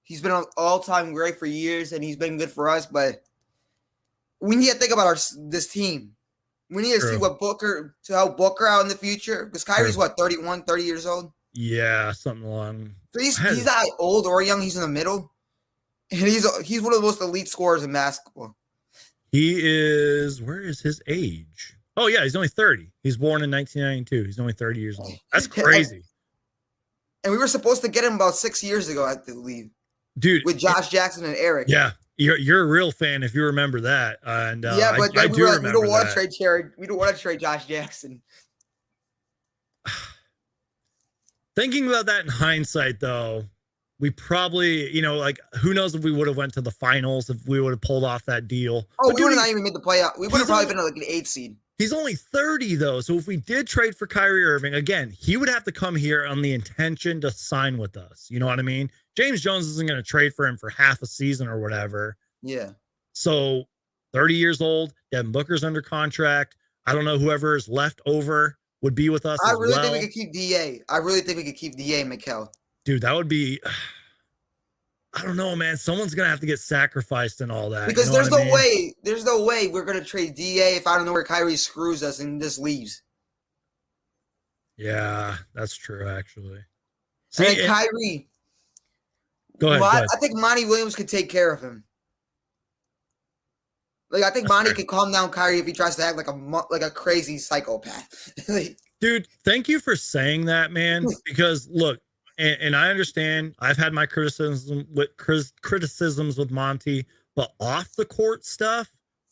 He's been an all-time great for years, and he's been good for us. But we need to think about this team. We need to see what Booker to help Booker out in the future. Because Kyrie's what, 31, 30 years old? Yeah, something along. So he's not old or young. He's in the middle. And he's one of the most elite scorers in basketball. He is, where is his age? Oh, yeah, he's only 30. He's born in 1992. He's only 30 years old. That's crazy. And we were supposed to get him about 6 years ago, I believe. Dude. With Josh Jackson and Eric. Yeah, you're a real fan if you remember that. And yeah, but I do remember we don't want that. to trade Jared. We don't want to trade Josh Jackson. Thinking about that in hindsight, though, we probably, like, who knows if we would have went to the finals if we would have pulled off that deal. Oh, but we would have not even made the playoff. We would have probably been like an 8 seed. He's only 30, though. So if we did trade for Kyrie Irving, again, he would have to come here on the intention to sign with us. You know what I mean? James Jones isn't going to trade for him for half a season or whatever. Yeah. So 30 years old, Devin Booker's under contract. I don't know whoever is left over would be with us. I really think we could keep DA. I really think we could keep DA and Mikal. Dude, that would be, I don't know, man. Someone's going to have to get sacrificed and all that. Because there's no way we're going to trade DA if I don't know where Kyrie screws us and just leaves. Yeah, that's true, actually. See, and Kyrie. Go ahead. I think Monty Williams could take care of him. Like, I think Monty could calm down Kyrie if he tries to act like a crazy psychopath. Dude, thank you for saying that, man. Because look, and I understand I've had my criticisms with Monty, but off the court stuff,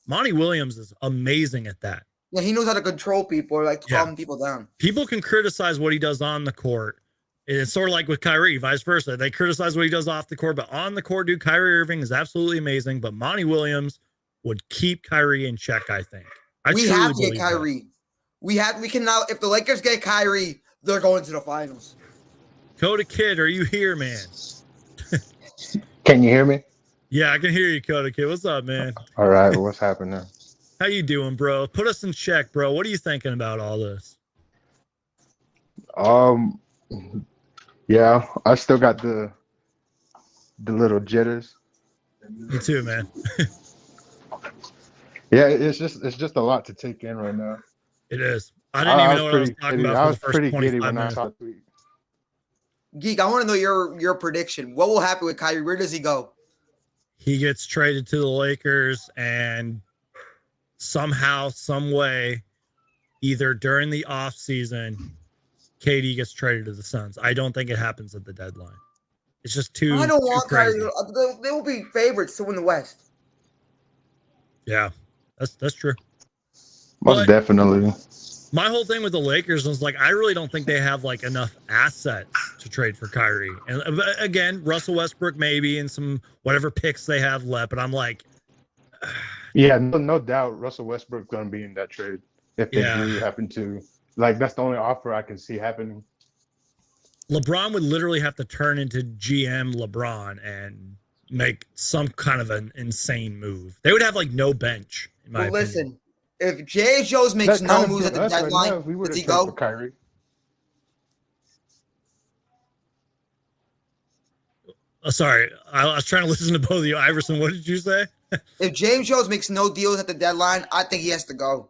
Monty Williams is amazing at that. Yeah, he knows how to control people or like calm people down. People can criticize what he does on the court. It's sort of like with Kyrie, vice versa. They criticize what he does off the court, but on the court, dude, Kyrie Irving is absolutely amazing. But Monty Williams would keep Kyrie in check, I think. We have to get Kyrie. We can now. If the Lakers get Kyrie, they're going to the finals. Coda Kid, are you here, man? Can you hear me? Yeah, I can hear you, Coda Kid. What's up, man? All right, what's happening? How you doing, bro? Put us in check, bro. What are you thinking about all this? Yeah, I still got the little jitters. Me too, man. Yeah, it's just a lot to take in right now. It is. I didn't even know what I was talking about. I was pretty giddy when I saw the tweet. Geek, I want to know your prediction. What will happen with Kyrie? Where does he go? He gets traded to the Lakers, and somehow, some way, either during the offseason, KD gets traded to the Suns. I don't think it happens at the deadline. It's just too. I don't want crazy. Kyrie. They will be favorites to win the West. Yeah, that's true. Most definitely. My whole thing with the Lakers was like, I really don't think they have like enough assets to trade for Kyrie. And again, Russell Westbrook maybe and some whatever picks they have left. But I'm like, yeah, no doubt Russell Westbrook's going to be in that trade if they do happen to. Like, that's the only offer I can see happening. LeBron would literally have to turn into GM LeBron and make some kind of an insane move. They would have like no bench. In my opinion. Listen, if J. Jones makes no moves at the deadline, we would does he have go? for Kyrie. Sorry, I was trying to listen to both of you. Iverson, what did you say? If James Jones makes no deals at the deadline, I think he has to go.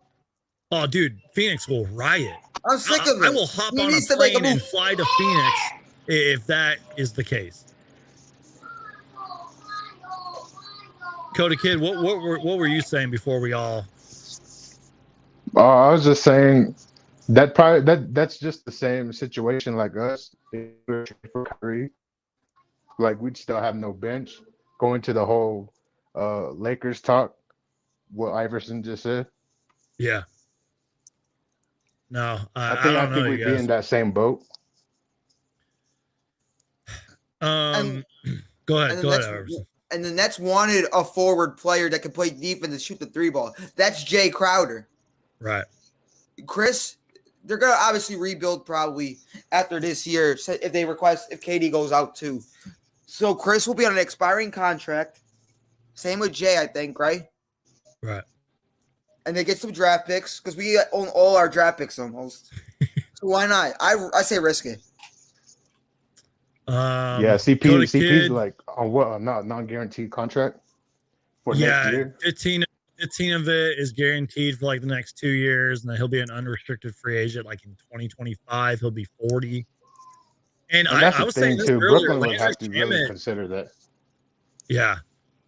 Oh, dude, Phoenix will riot. I'm sick of it. I will hop He on a needs to make a plane and move. fly to Phoenix if that is the case. Coda Kid, what were you saying before we all? I was just saying that's just the same situation like us. If we're for Kyrie, like we'd still have no bench. Going to the whole Lakers talk, what Iverson just said. Yeah. No, I I don't know, think you we'd be guys. in that same boat. Go ahead, Iverson. And the Nets wanted a forward player that could play defense and shoot the three ball. That's Jay Crowder. Right. Chris, they're gonna obviously rebuild probably after this year if KD goes out too. So Chris will be on an expiring contract. Same with Jay, I think, right? Right. And they get some draft picks because we own all our draft picks almost. So why not? I say risk it. Yeah, CP's like on what a non-guaranteed contract for next year. 15 of it is guaranteed for like the next 2 years, and then he'll be an unrestricted free agent. Like in 2025, he'll be 40. And I was saying this too. earlier, Brooklyn would Landry have to really Shamet, consider that. Yeah,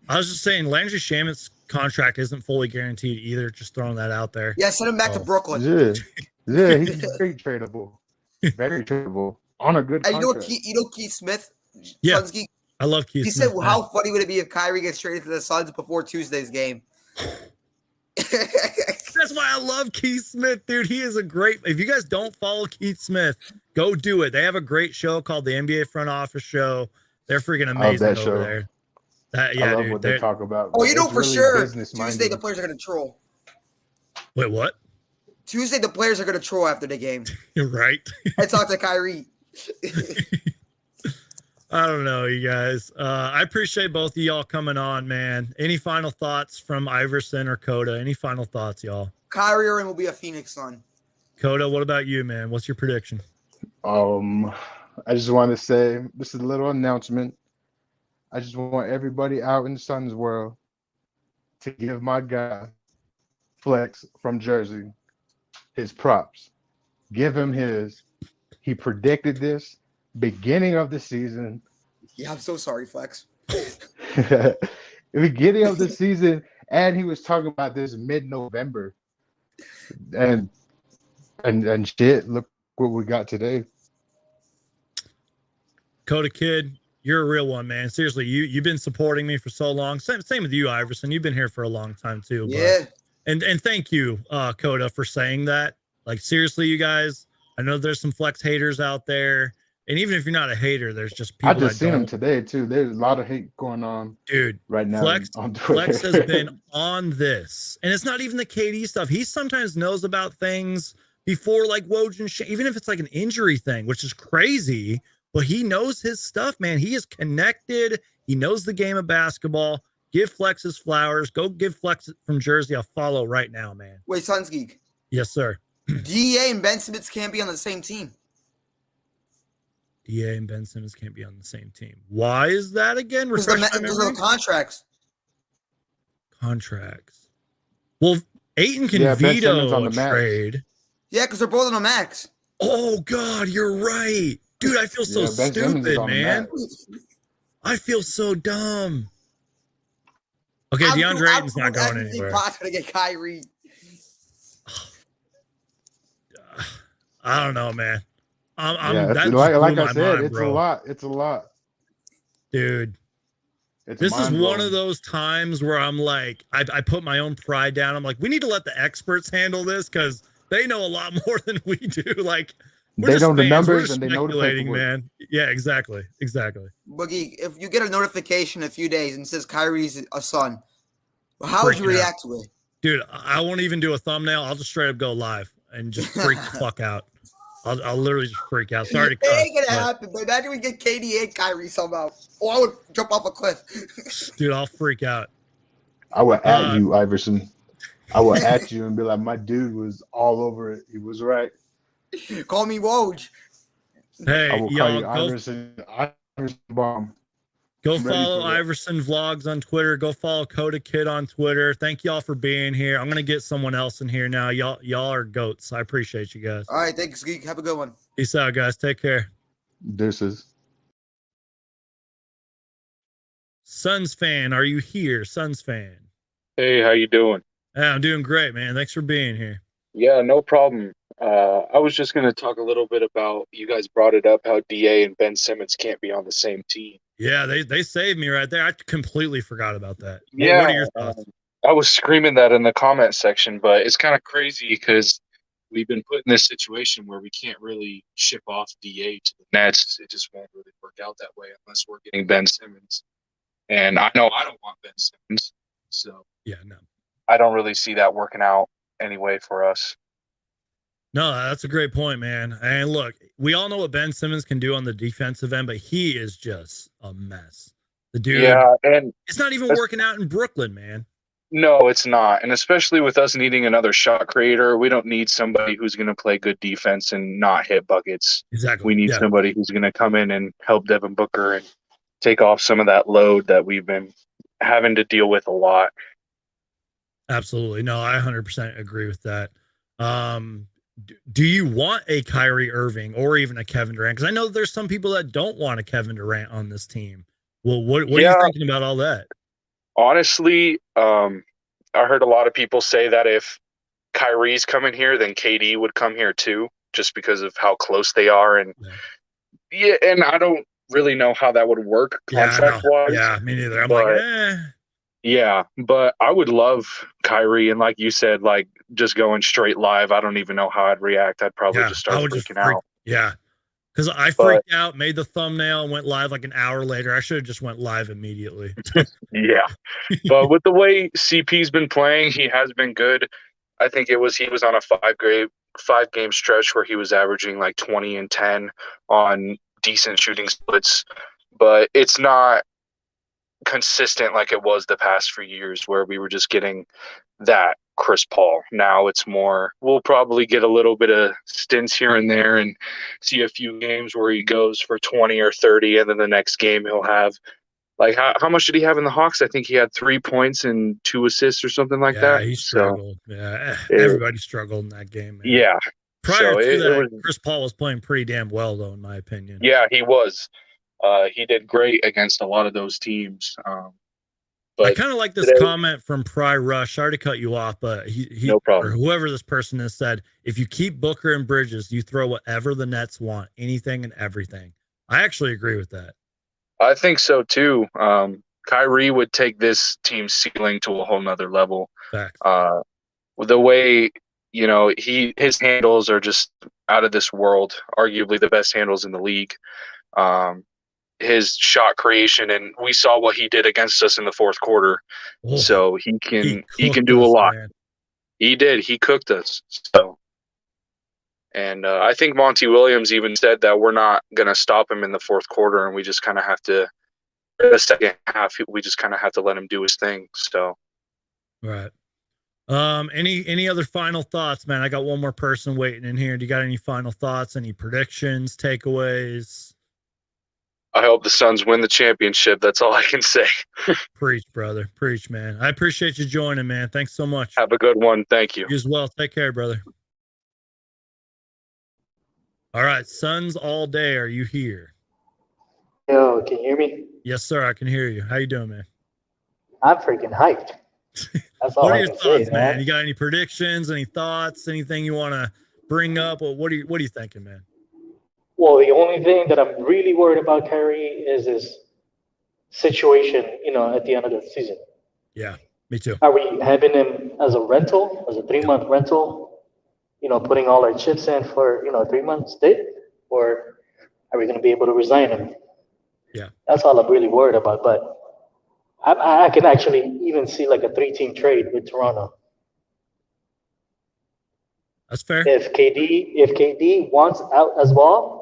I was just saying Landry Shamet's contract isn't fully guaranteed either. Just throwing that out there. Yeah, send him back to Brooklyn. Yeah, he's very tradable. Very tradable. On a good contract. You know Keith Smith? Yeah, Suns Geek? I love Keith He Smith. said, how funny would it be if Kyrie gets traded to the Suns before Tuesday's game? That's why I love Keith Smith, dude. He is a great. If you guys don't follow Keith Smith, go do it. They have a great show called the NBA Front Office Show. They're freaking amazing over show. there. I love what they talk about. Oh, you know for really sure. business-minded. Tuesday the players are going to troll. Wait, what? Tuesday the players are going to troll after the game. You're right. I talked to Kyrie. I don't know, you guys. I appreciate both of y'all coming on, man. Any final thoughts from Iverson or Coda? Any final thoughts, y'all? Kyrie Irving will be a Phoenix Sun. Coda, what about you, man? What's your prediction? I just want to say this is a little announcement. I just want everybody out in the Suns world to give my guy Flex from Jersey his props. Give him his. He predicted this beginning of the season. Yeah, I'm so sorry, Flex. Beginning of the season, and he was talking about this mid-November. And shit, look what we got today. Coda Kid, you're a real one, man. Seriously, you've been supporting me for so long. Same with you, Iverson. You've been here for a long time too. Yeah. But, and thank you, Coda, for saying that. Like, seriously, you guys, I know there's some Flex haters out there. And even if you're not a hater, there's just people. I just seen him today too. There's a lot of hate going on, dude. Right now, Flex has been on this, and it's not even the KD stuff. He sometimes knows about things before, like Woj and even if it's like an injury thing, which is crazy. But he knows his stuff, man. He is connected. He knows the game of basketball. Give Flex his flowers. Go give Flex from Jersey a follow right now, man. Wait, Suns Geek. Yes, sir. DA and Ben Simmons can't be on the same team. DA and Ben Simmons can't be on the same team. Why is that again? Because of the contracts. Contracts. Well, Ayton can veto on the trade. Yeah, because they're both on a max. Oh, God, you're right. Dude, I feel so stupid, man. I feel so dumb. Okay, DeAndre Ayton's not going anywhere. To get Kyrie. I don't know, man. Like I said, it's a lot. It's a lot, dude. This is one of those times where I'm like, I put my own pride down. I'm like, we need to let the experts handle this because they know a lot more than we do. Like, they know the numbers and they know the paperwork. Man. Yeah, exactly. Boogie, if you get a notification in a few days and says Kyrie's a Sun, how would you react to it? Dude, I won't even do a thumbnail. I'll just straight up go live and just freak the fuck out. I'll literally just freak out. Sorry to cut. It ain't gonna happen, but imagine we get KD and Kyrie somehow. Or I would jump off a cliff. Dude, I'll freak out. I would at you, Iverson. I would at you and be like, my dude was all over it. He was right. Call me Woj. Hey, I will call you Iverson Bomb. Go I'm ready follow for that. Iverson Vlogs on Twitter. Go follow Coda Kid on Twitter. Thank y'all for being here. I'm gonna get someone else in here now. Y'all are goats. I appreciate you guys. All right, thanks, Geek. Have a good one. Peace out, guys. Take care. This is. Suns fan, are you here? Suns fan. Hey, how you doing? Hey, I'm doing great, man. Thanks for being here. Yeah, no problem. I was just going to talk a little bit about, you guys brought it up, how DA and Ben Simmons can't be on the same team. Yeah, they saved me right there. I completely forgot about that. Yeah, What are your thoughts? I was screaming that in the comment section, but it's kind of crazy because we've been put in this situation where we can't really ship off DA to the Nets. It just won't really work out that way unless we're getting Ben Simmons. And I know I don't want Ben Simmons, so Yeah, no. I don't really see that working out anyway for us. No, that's a great point, man. And look, we all know what Ben Simmons can do on the defensive end, but he is just a mess. The dude, Yeah, and it's not even working out in Brooklyn, man. no, it's not. And especially with us needing another shot creator, we don't need somebody who's going to play good defense and not hit buckets. Exactly. We need Yeah. somebody who's going to come in and help Devin Booker and take off some of that load that we've been having to deal with a lot. Absolutely. No, I 100% agree with that. Do you want a Kyrie Irving or even a Kevin Durant? Because I know there's some people that don't want a Kevin Durant on this team. Well, what are you thinking about all that? Honestly, I heard a lot of people say that if Kyrie's coming here, then KD would come here too, just because of how close they are. And yeah, and I don't really know how that would work contract-wise. Yeah, me neither. I'm but, like, eh. Yeah, but I would love Kyrie, and like you said, like just going straight live. I don't even know how I'd react. I'd probably just start freaking out. Yeah, because I freaked out, made the thumbnail, and went live like an hour later. I should have just went live immediately. Yeah, but with the way CP's been playing, he has been good. I think he was on a five game stretch where he was averaging like 20 and 10 on decent shooting splits, but it's not consistent like it was the past few years where we were just getting that Chris Paul. Now it's more, we'll probably get a little bit of stints here and there and see a few games where he goes for 20 or 30, and then the next game he'll have like, how much did he have in the Hawks? I think he had 3 points and 2 assists or something like that. He struggled. So, everybody struggled in that game, man. Yeah. Prior to that, Chris Paul was playing pretty damn well, though, in my opinion. Yeah, he was. He did great against a lot of those teams. But I kind of like this comment from Pry Rush. Sorry to cut you off, but he no problem. Or whoever this person has said, if you keep Booker and Bridges, you throw whatever the Nets want, anything and everything. I actually agree with that. I think so too. Kyrie would take this team's ceiling to a whole nother level. Fact. The way, his handles are just out of this world, arguably the best handles in the league. His shot creation, and we saw what he did against us in the fourth quarter. Oh, so he can do a lot. Man. He did. He cooked us. So, and I think Monty Williams even said that we're not going to stop him in the fourth quarter, and we just kind of have to. In the second half, we just kind of have to let him do his thing. So, right. Any other final thoughts, man? I got one more person waiting in here. Do you got any final thoughts? Any predictions, takeaways? I hope the Suns win the championship. That's all I can say. Preach, brother. Preach, man. I appreciate you joining, man. Thanks so much. Have a good one. Thank you. You as well. Take care, brother. All right, Suns all day. Are you here? Yo, can you hear me? Yes, sir. I can hear you. How you doing, man? I'm freaking hyped. That's all What are I your can thoughts, say, man? You got any predictions? Any thoughts? Anything you want to bring up? What are you thinking, man? Well, the only thing that I'm really worried about Kyrie is his situation, at the end of the season. Yeah, me too. Are we having him as a rental, as a 3-month rental, putting all our chips in for, 3 months stay? Or are we going to be able to resign him? Yeah. That's all I'm really worried about. But I can actually even see like a 3-team trade with Toronto. That's fair. If KD wants out as well,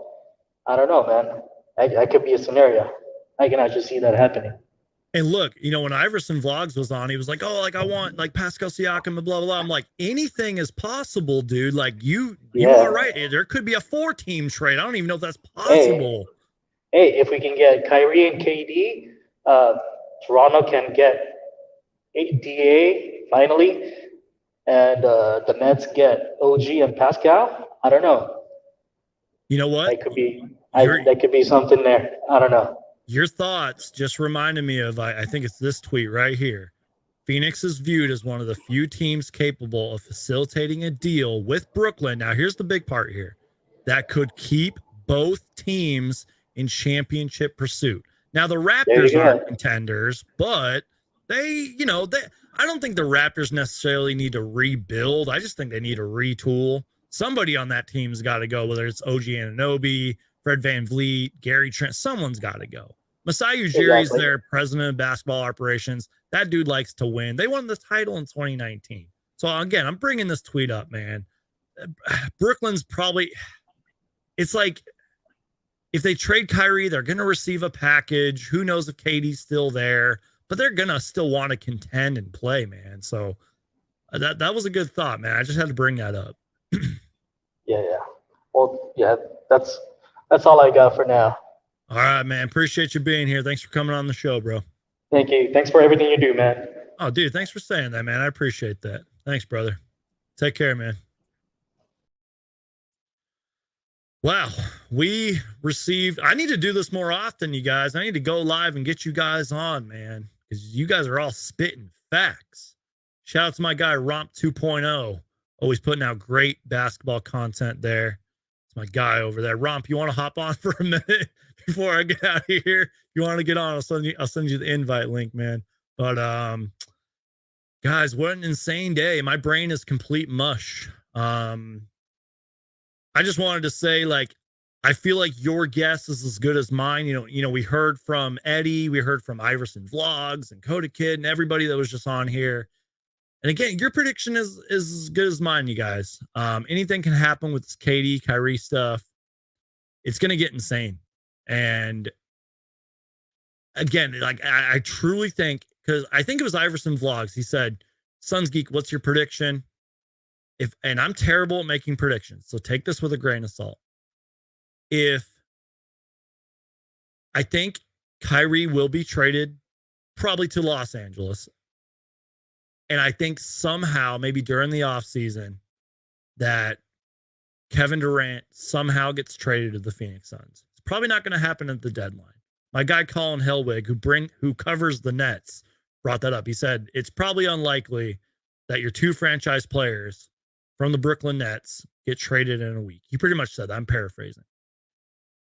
I don't know, man. I could be a scenario. I can actually see that happening. And look, when Iverson Vlogs was on, he was like, "Oh, like I want like Pascal Siakam and blah blah blah." I'm like, anything is possible, dude. Like you are right. There could be a 4-team trade. I don't even know if that's possible. Hey, if we can get Kyrie and KD Toronto can get DA finally, and the Nets get OG and Pascal. I don't know. You know what? That could be Your that could be something there. I don't know. your thoughts just reminded me of I think it's this tweet right here. Phoenix is viewed as one of the few teams capable of facilitating a deal with Brooklyn. Now, here's the big part here that could keep both teams in championship pursuit. Now, the There Raptors you aren't go. contenders, but I don't think the Raptors necessarily need to rebuild. I just think they need to retool. Somebody on that team's got to go, whether it's OG Anunoby, Fred VanVleet, Gary Trent, someone's got to go. Masai Ujiri's Exactly. their president of basketball operations. That dude likes to win. They won the title in 2019. So again, I'm bringing this tweet up, man. Brooklyn's probably, it's like if they trade Kyrie, they're going to receive a package. Who knows if KD's still there, but they're going to still want to contend and play, man. So that was a good thought, man. I just had to bring that up. Yeah. Well, yeah. That's all I got for now. All right, man. Appreciate you being here. Thanks for coming on the show, bro. Thank you. Thanks for everything you do, man. Oh, dude, thanks for saying that, man. I appreciate that. Thanks, brother. Take care, man. Wow, we received. I need to do this more often, you guys. I need to go live and get you guys on, man, because you guys are all spitting facts. Shout out to my guy Romp 2.0, always putting out great basketball content there. It's my guy over there. Romp, you want to hop on for a minute before I get out of here? If you want to get on, I'll send you the invite link, man. But guys, what an insane day. My brain is complete mush. I just wanted to say, like, I feel like your guess is as good as mine. You know, we heard from Eddie, we heard from Iverson Vlogs and Coda Kid and everybody that was just on here. And again, your prediction is as good as mine, you guys. Anything can happen with this KD, Kyrie stuff. It's going to get insane. And again, like, I truly think, because I think it was Iverson Vlogs. He said, Suns Geek, what's your prediction? And I'm terrible at making predictions, so take this with a grain of salt. I think Kyrie will be traded probably to Los Angeles. And I think somehow, maybe during the offseason, that Kevin Durant somehow gets traded to the Phoenix Suns. It's probably not going to happen at the deadline. My guy Colin Hellwig, who covers the Nets, brought that up. He said it's probably unlikely that your two franchise players from the Brooklyn Nets get traded in a week. He pretty much said that. I'm paraphrasing.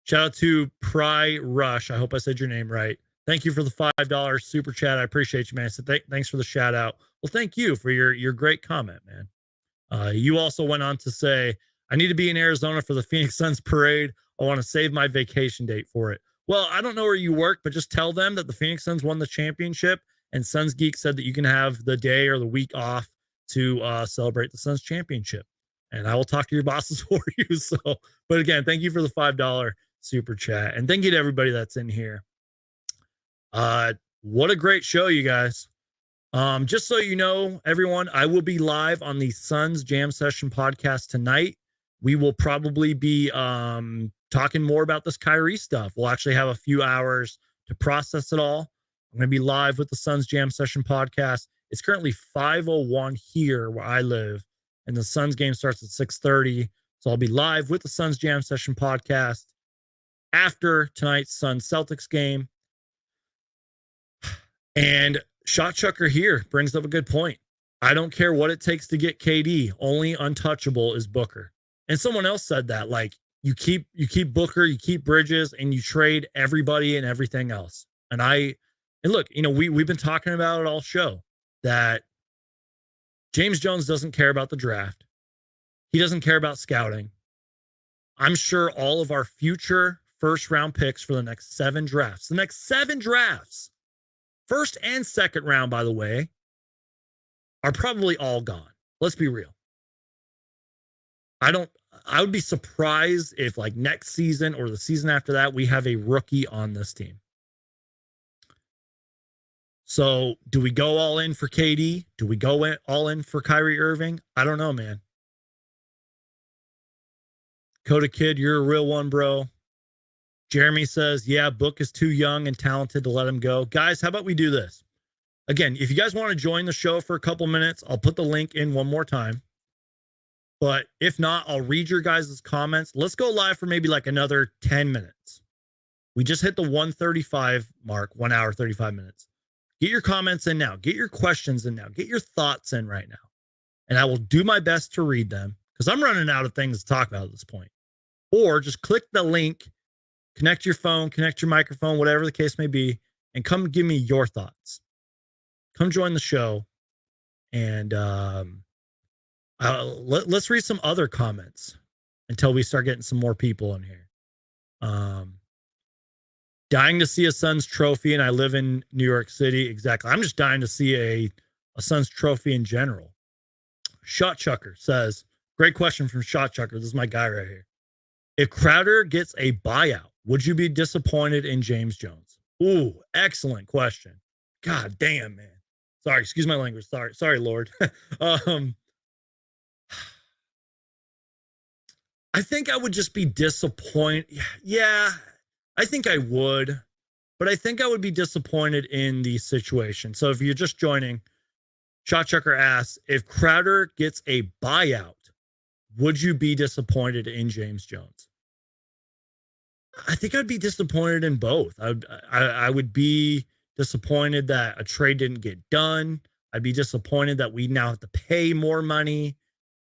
Shout out to Pry Rush. I hope I said your name right. Thank you for the $5 super chat. I appreciate you, man. So thanks for the shout out. Well, thank you for your great comment, man. You also went on to say, I need to be in Arizona for the Phoenix Suns parade. I want to save my vacation date for it. Well, I don't know where you work, but just tell them that the Phoenix Suns won the championship, and Suns Geek said that you can have the day or the week off to celebrate the Suns championship. And I will talk to your bosses for you. So, but again, thank you for the $5 super chat. And thank you to everybody that's in here. What a great show, you guys. Just so you know, everyone, I will be live on the Suns Jam Session podcast tonight. We will probably be talking more about this Kyrie stuff. We'll actually have a few hours to process it all. I'm going to be live with the Suns Jam Session podcast. It's currently 5:01 here where I live, and the Suns game starts at 6:30. So I'll be live with the Suns Jam Session podcast after tonight's Suns Celtics game. And Shot Chucker here brings up a good point. I don't care what it takes to get KD. Only untouchable is Booker. And someone else said that, like, you keep Booker, you keep Bridges, and you trade everybody and everything else. And look, we've been talking about it all show that James Jones doesn't care about the draft. He doesn't care about scouting. I'm sure all of our future first round picks for the next 7 drafts, first and second round, by the way, are probably all gone. Let's be real. I would be surprised if, like, next season or the season after that, we have a rookie on this team. So do we go all in for KD? Do we go all in for Kyrie Irving? I don't know, man. Coda Kid, you're a real one, bro. Jeremy says, yeah, Book is too young and talented to let him go. Guys, how about we do this? Again, if you guys want to join the show for a couple minutes, I'll put the link in one more time. But if not, I'll read your guys' comments. Let's go live for maybe like another 10 minutes. We just hit the 1:35 mark, 1 hour, 35 minutes. Get your comments in now. Get your questions in now. Get your thoughts in right now. And I will do my best to read them because I'm running out of things to talk about at this point. Or just click the link, connect your phone, connect your microphone, whatever the case may be, and come give me your thoughts. Come join the show. And let's read some other comments until we start getting some more people in here. Dying to see a Suns trophy, and I live in New York City. Exactly. I'm just dying to see a Suns trophy in general. Shot Chucker says, great question from Shot Chucker. This is my guy right here. If Crowder gets a buyout, would you be disappointed in James Jones? Ooh, excellent question. God damn, man. Sorry, excuse my language. Sorry, Lord. I think I would just be disappointed. Yeah, I think I would. But I think I would be disappointed in the situation. So if you're just joining, Shot Chucker asks, if Crowder gets a buyout, would you be disappointed in James Jones? I think I'd be disappointed in both. I would be disappointed that a trade didn't get done. I'd be disappointed that we now have to pay more money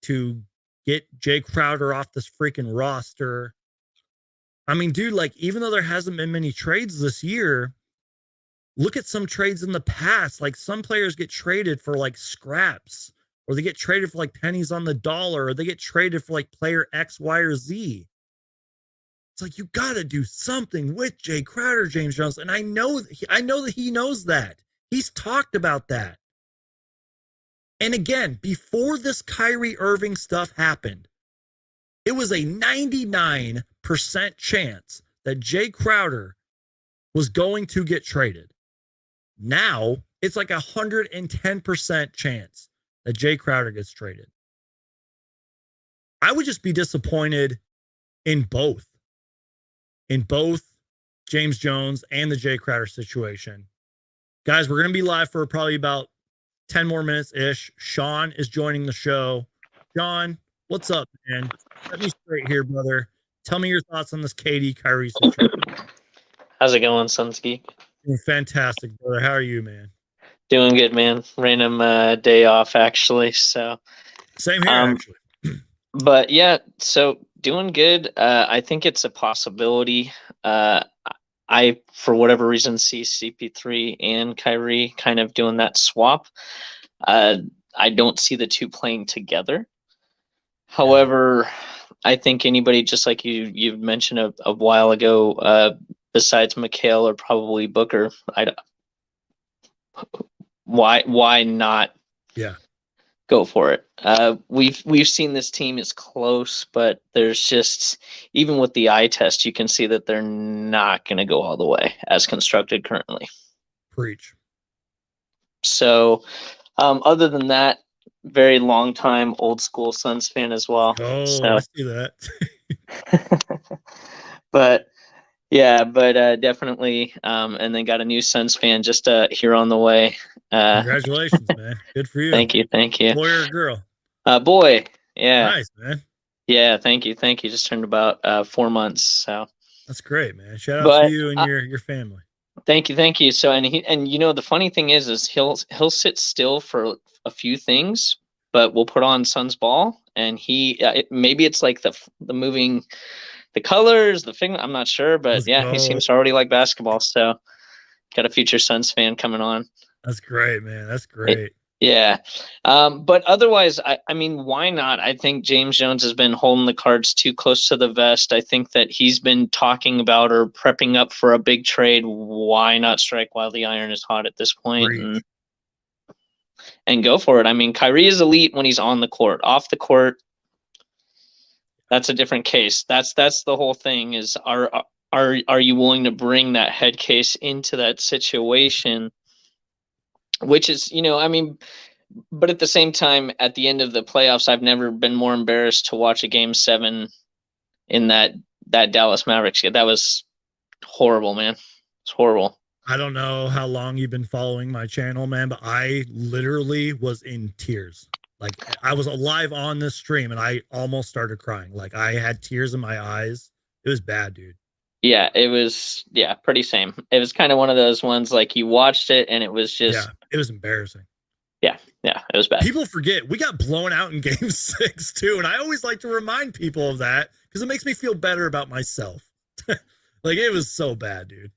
to get Jay Crowder off this freaking roster. I mean, dude, like, even though there hasn't been many trades this year, look at some trades in the past. Like, some players get traded for like scraps, or they get traded for like pennies on the dollar, or they get traded for like player X, Y, or Z. It's like, you got to do something with Jay Crowder, James Jones. And I know that he knows that. He's talked about that. And again, before this Kyrie Irving stuff happened, it was a 99% chance that Jay Crowder was going to get traded. Now, it's like 110% chance that Jay Crowder gets traded. I would just be disappointed in both James Jones and the Jay Crowder situation. Guys, we're going to be live for probably about 10 more minutes-ish. Sean is joining the show. Sean, what's up, man? Let me straight here, brother. Tell me your thoughts on this KD Kyrie situation. How's it going, Suns Geek? Fantastic, brother. How are you, man? Doing good, man. Random day off, actually. So same here, actually. But yeah, so doing good. I think it's a possibility. I, for whatever reason, see CP3 and Kyrie kind of doing that swap. I don't see the two playing together. However, I think anybody, just like you've mentioned a while ago, besides McHale or probably Booker, why not? Yeah. Go for it. We've seen this team is close, but there's just, even with the eye test, you can see that they're not going to go all the way as constructed currently. Preach. So, other than that, very long time old school Suns fan as well. Oh, so. I see that. but definitely. And then got a new Suns fan just here on the way. Congratulations, man. Good for you. Thank you. Boy or girl? Boy. Yeah. Nice, man. Yeah, thank you. Just turned about 4 months. So that's great, man. Shout out to you and your family. Thank you. So and the funny thing is he'll sit still for a few things, but we'll put on Suns ball, and maybe it's like the moving, the colors, the thing. I'm not sure, but he seems to already like basketball. So got a future Suns fan coming on. That's great, man. That's great. Yeah. But otherwise, I mean, why not? I think James Jones has been holding the cards too close to the vest. I think that he's been talking about or prepping up for a big trade. Why not strike while the iron is hot at this point and go for it? I mean, Kyrie is elite when he's on the court. Off the court, that's a different case. That's the whole thing is, are you willing to bring that head case into that situation? Which is, I mean, but at the same time, at the end of the playoffs, I've never been more embarrassed to watch a Game 7 in that Dallas Mavericks game. That was horrible, man. It's horrible. I don't know how long you've been following my channel, man, but I literally was in tears. Like I was alive on this stream and I almost started crying. Like I had tears in my eyes. It was bad, dude. Yeah, it was pretty same. It was kind of one of those ones like you watched it and it was just it was embarrassing. Yeah, it was bad. People forget we got blown out in game 6 too, and I always like to remind people of that because it makes me feel better about myself. Like it was so bad, dude.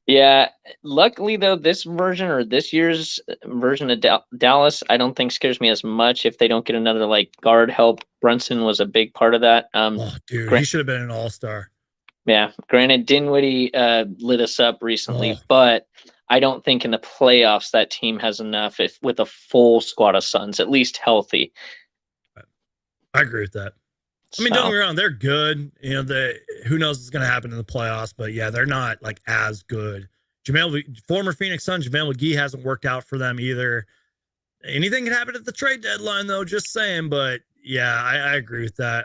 Yeah, luckily though, this version or this year's version of Dallas, I don't think scares me as much if they don't get another like guard help. Brunson was a big part of that. Oh, dude, he should have been an all-star. Yeah, granted, Dinwiddie lit us up recently, but I don't think in the playoffs that team has enough with a full squad of Suns, at least healthy. I agree with that. I mean, don't get me wrong, they're good. You know, who knows what's going to happen in the playoffs, but yeah, they're not like as good. Former Phoenix Suns, JaVale McGee hasn't worked out for them either. Anything can happen at the trade deadline, though. Just saying, but yeah, I agree with that.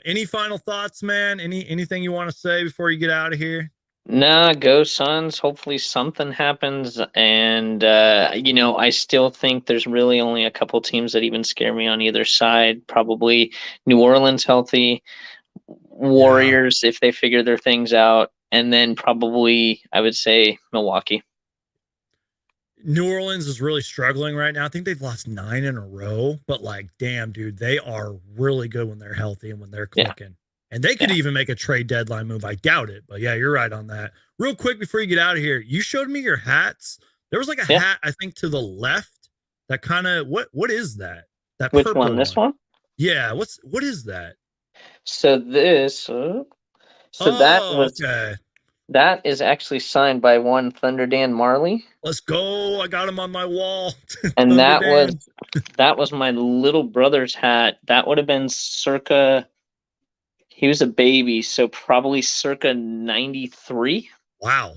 Any final thoughts, man? Anything you want to say before you get out of here? Nah, go Suns. Hopefully something happens. And, I still think there's really only a couple teams that even scare me on either side. Probably New Orleans healthy, Warriors if they figure their things out, and then probably I would say Milwaukee. New Orleans is really struggling right now. I think they've lost 9 in a row, but like, damn, dude, they are really good when they're healthy and when they're clicking. Yeah. And they could even make a trade deadline move. I doubt it, but yeah, you're right on that. Real quick before you get out of here, you showed me your hats. There was like a hat, I think, to the left. That kind of what is that? That which one? This one? Yeah. What is that? So this. That is actually signed by one Thunder Dan Marley. Let's go! I got him on my wall. And that was my little brother's hat. That would have been circa. He was a baby, so probably circa 93. Wow.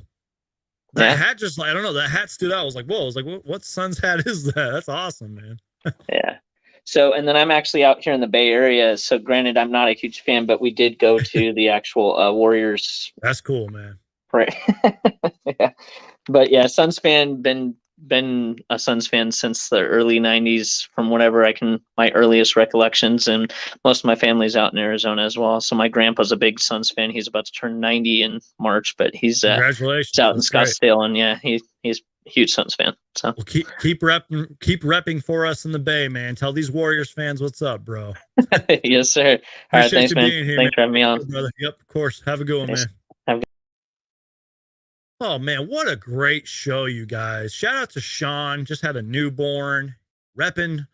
That hat just, I don't know, that hat stood out. I was like, whoa. I was like, what Suns hat is that? That's awesome, man. Yeah. So, and then I'm actually out here in the Bay Area. So granted, I'm not a huge fan, but we did go to the actual Warriors. That's cool, man. Right. Yeah. But yeah, Suns fan, been a Suns fan since the early 90s from whatever my earliest recollections, and most of my family's out in Arizona as well. So my grandpa's a big Suns fan. He's about to turn 90 in March, but he's congratulations. Out in Scottsdale, and yeah, he's a huge Suns fan. So well, keep repping for us in the Bay, man. Tell these Warriors fans what's up, bro. Yes, sir. All right, thanks, man. Thanks for having me on. Brother. Yep, of course. Have a good one, man. Oh, man, what a great show, you guys. Shout out to Sean. Just had a newborn, repping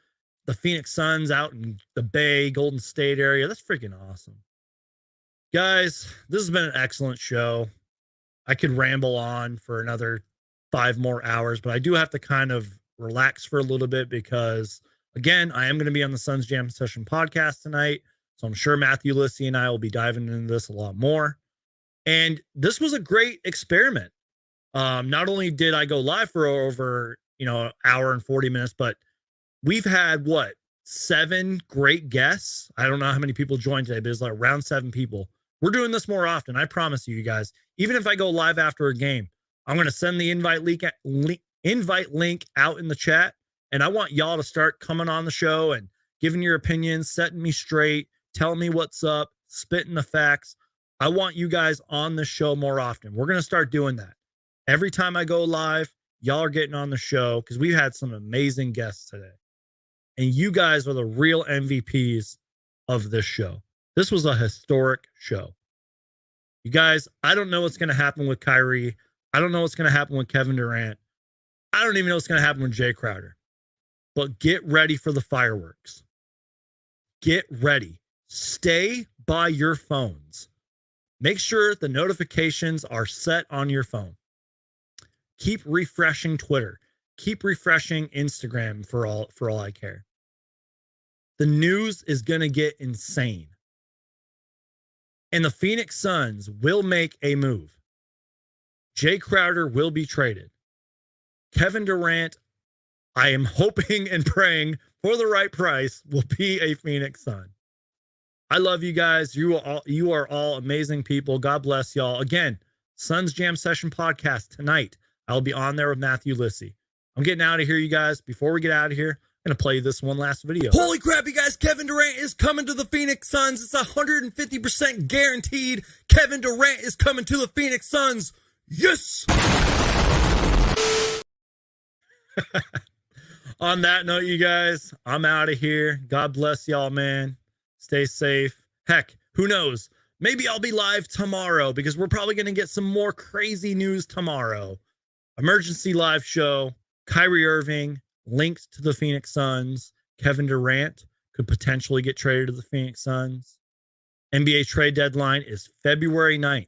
the Phoenix Suns out in the Bay, Golden State area. That's freaking awesome. Guys, this has been an excellent show. I could ramble on for another 5 more hours, but I do have to kind of relax for a little bit because, again, I am going to be on the Suns Jam Session podcast tonight. So I'm sure Matthew Lissy and I will be diving into this a lot more. And this was a great experiment. Not only did I go live for over, an hour and 40 minutes, but we've had 7 great guests. I don't know how many people joined today, but it's like around 7 people. We're doing this more often. I promise you guys, even if I go live after a game, I'm going to send the invite link out in the chat. And I want y'all to start coming on the show and giving your opinions, setting me straight, telling me what's up, spitting the facts. I want you guys on the show more often. We're going to start doing that. Every time I go live, y'all are getting on the show because we've had some amazing guests today. And you guys are the real MVPs of this show. This was a historic show. You guys, I don't know what's going to happen with Kyrie. I don't know what's going to happen with Kevin Durant. I don't even know what's going to happen with Jay Crowder. But get ready for the fireworks. Get ready. Stay by your phones. Make sure the notifications are set on your phone. Keep refreshing Twitter. Keep refreshing Instagram for all I care. The news is going to get insane. And the Phoenix Suns will make a move. Jay Crowder will be traded. Kevin Durant, I am hoping and praying for the right price, will be a Phoenix Sun. I love you guys. You are all amazing people. God bless y'all. Again, Suns Jam Session podcast tonight. I'll be on there with Matthew Lissy. I'm getting out of here, you guys. Before we get out of here, I'm going to play you this one last video. Holy crap, you guys. Kevin Durant is coming to the Phoenix Suns. It's 150% guaranteed. Kevin Durant is coming to the Phoenix Suns. Yes! On that note, you guys, I'm out of here. God bless y'all, man. Stay safe. Heck, who knows? Maybe I'll be live tomorrow because we're probably going to get some more crazy news tomorrow. Emergency live show. Kyrie Irving linked to the Phoenix Suns. Kevin Durant could potentially get traded to the Phoenix Suns. NBA trade deadline is February 9th.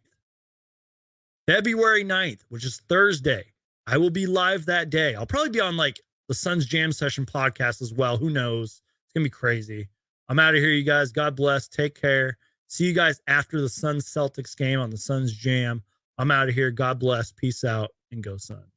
February 9th, which is Thursday. I will be live that day. I'll probably be on like the Suns Jam Session podcast as well. Who knows? It's going to be crazy. I'm out of here, you guys. God bless. Take care. See you guys after the Suns Celtics game on the Suns Jam. I'm out of here. God bless. Peace out and go Suns.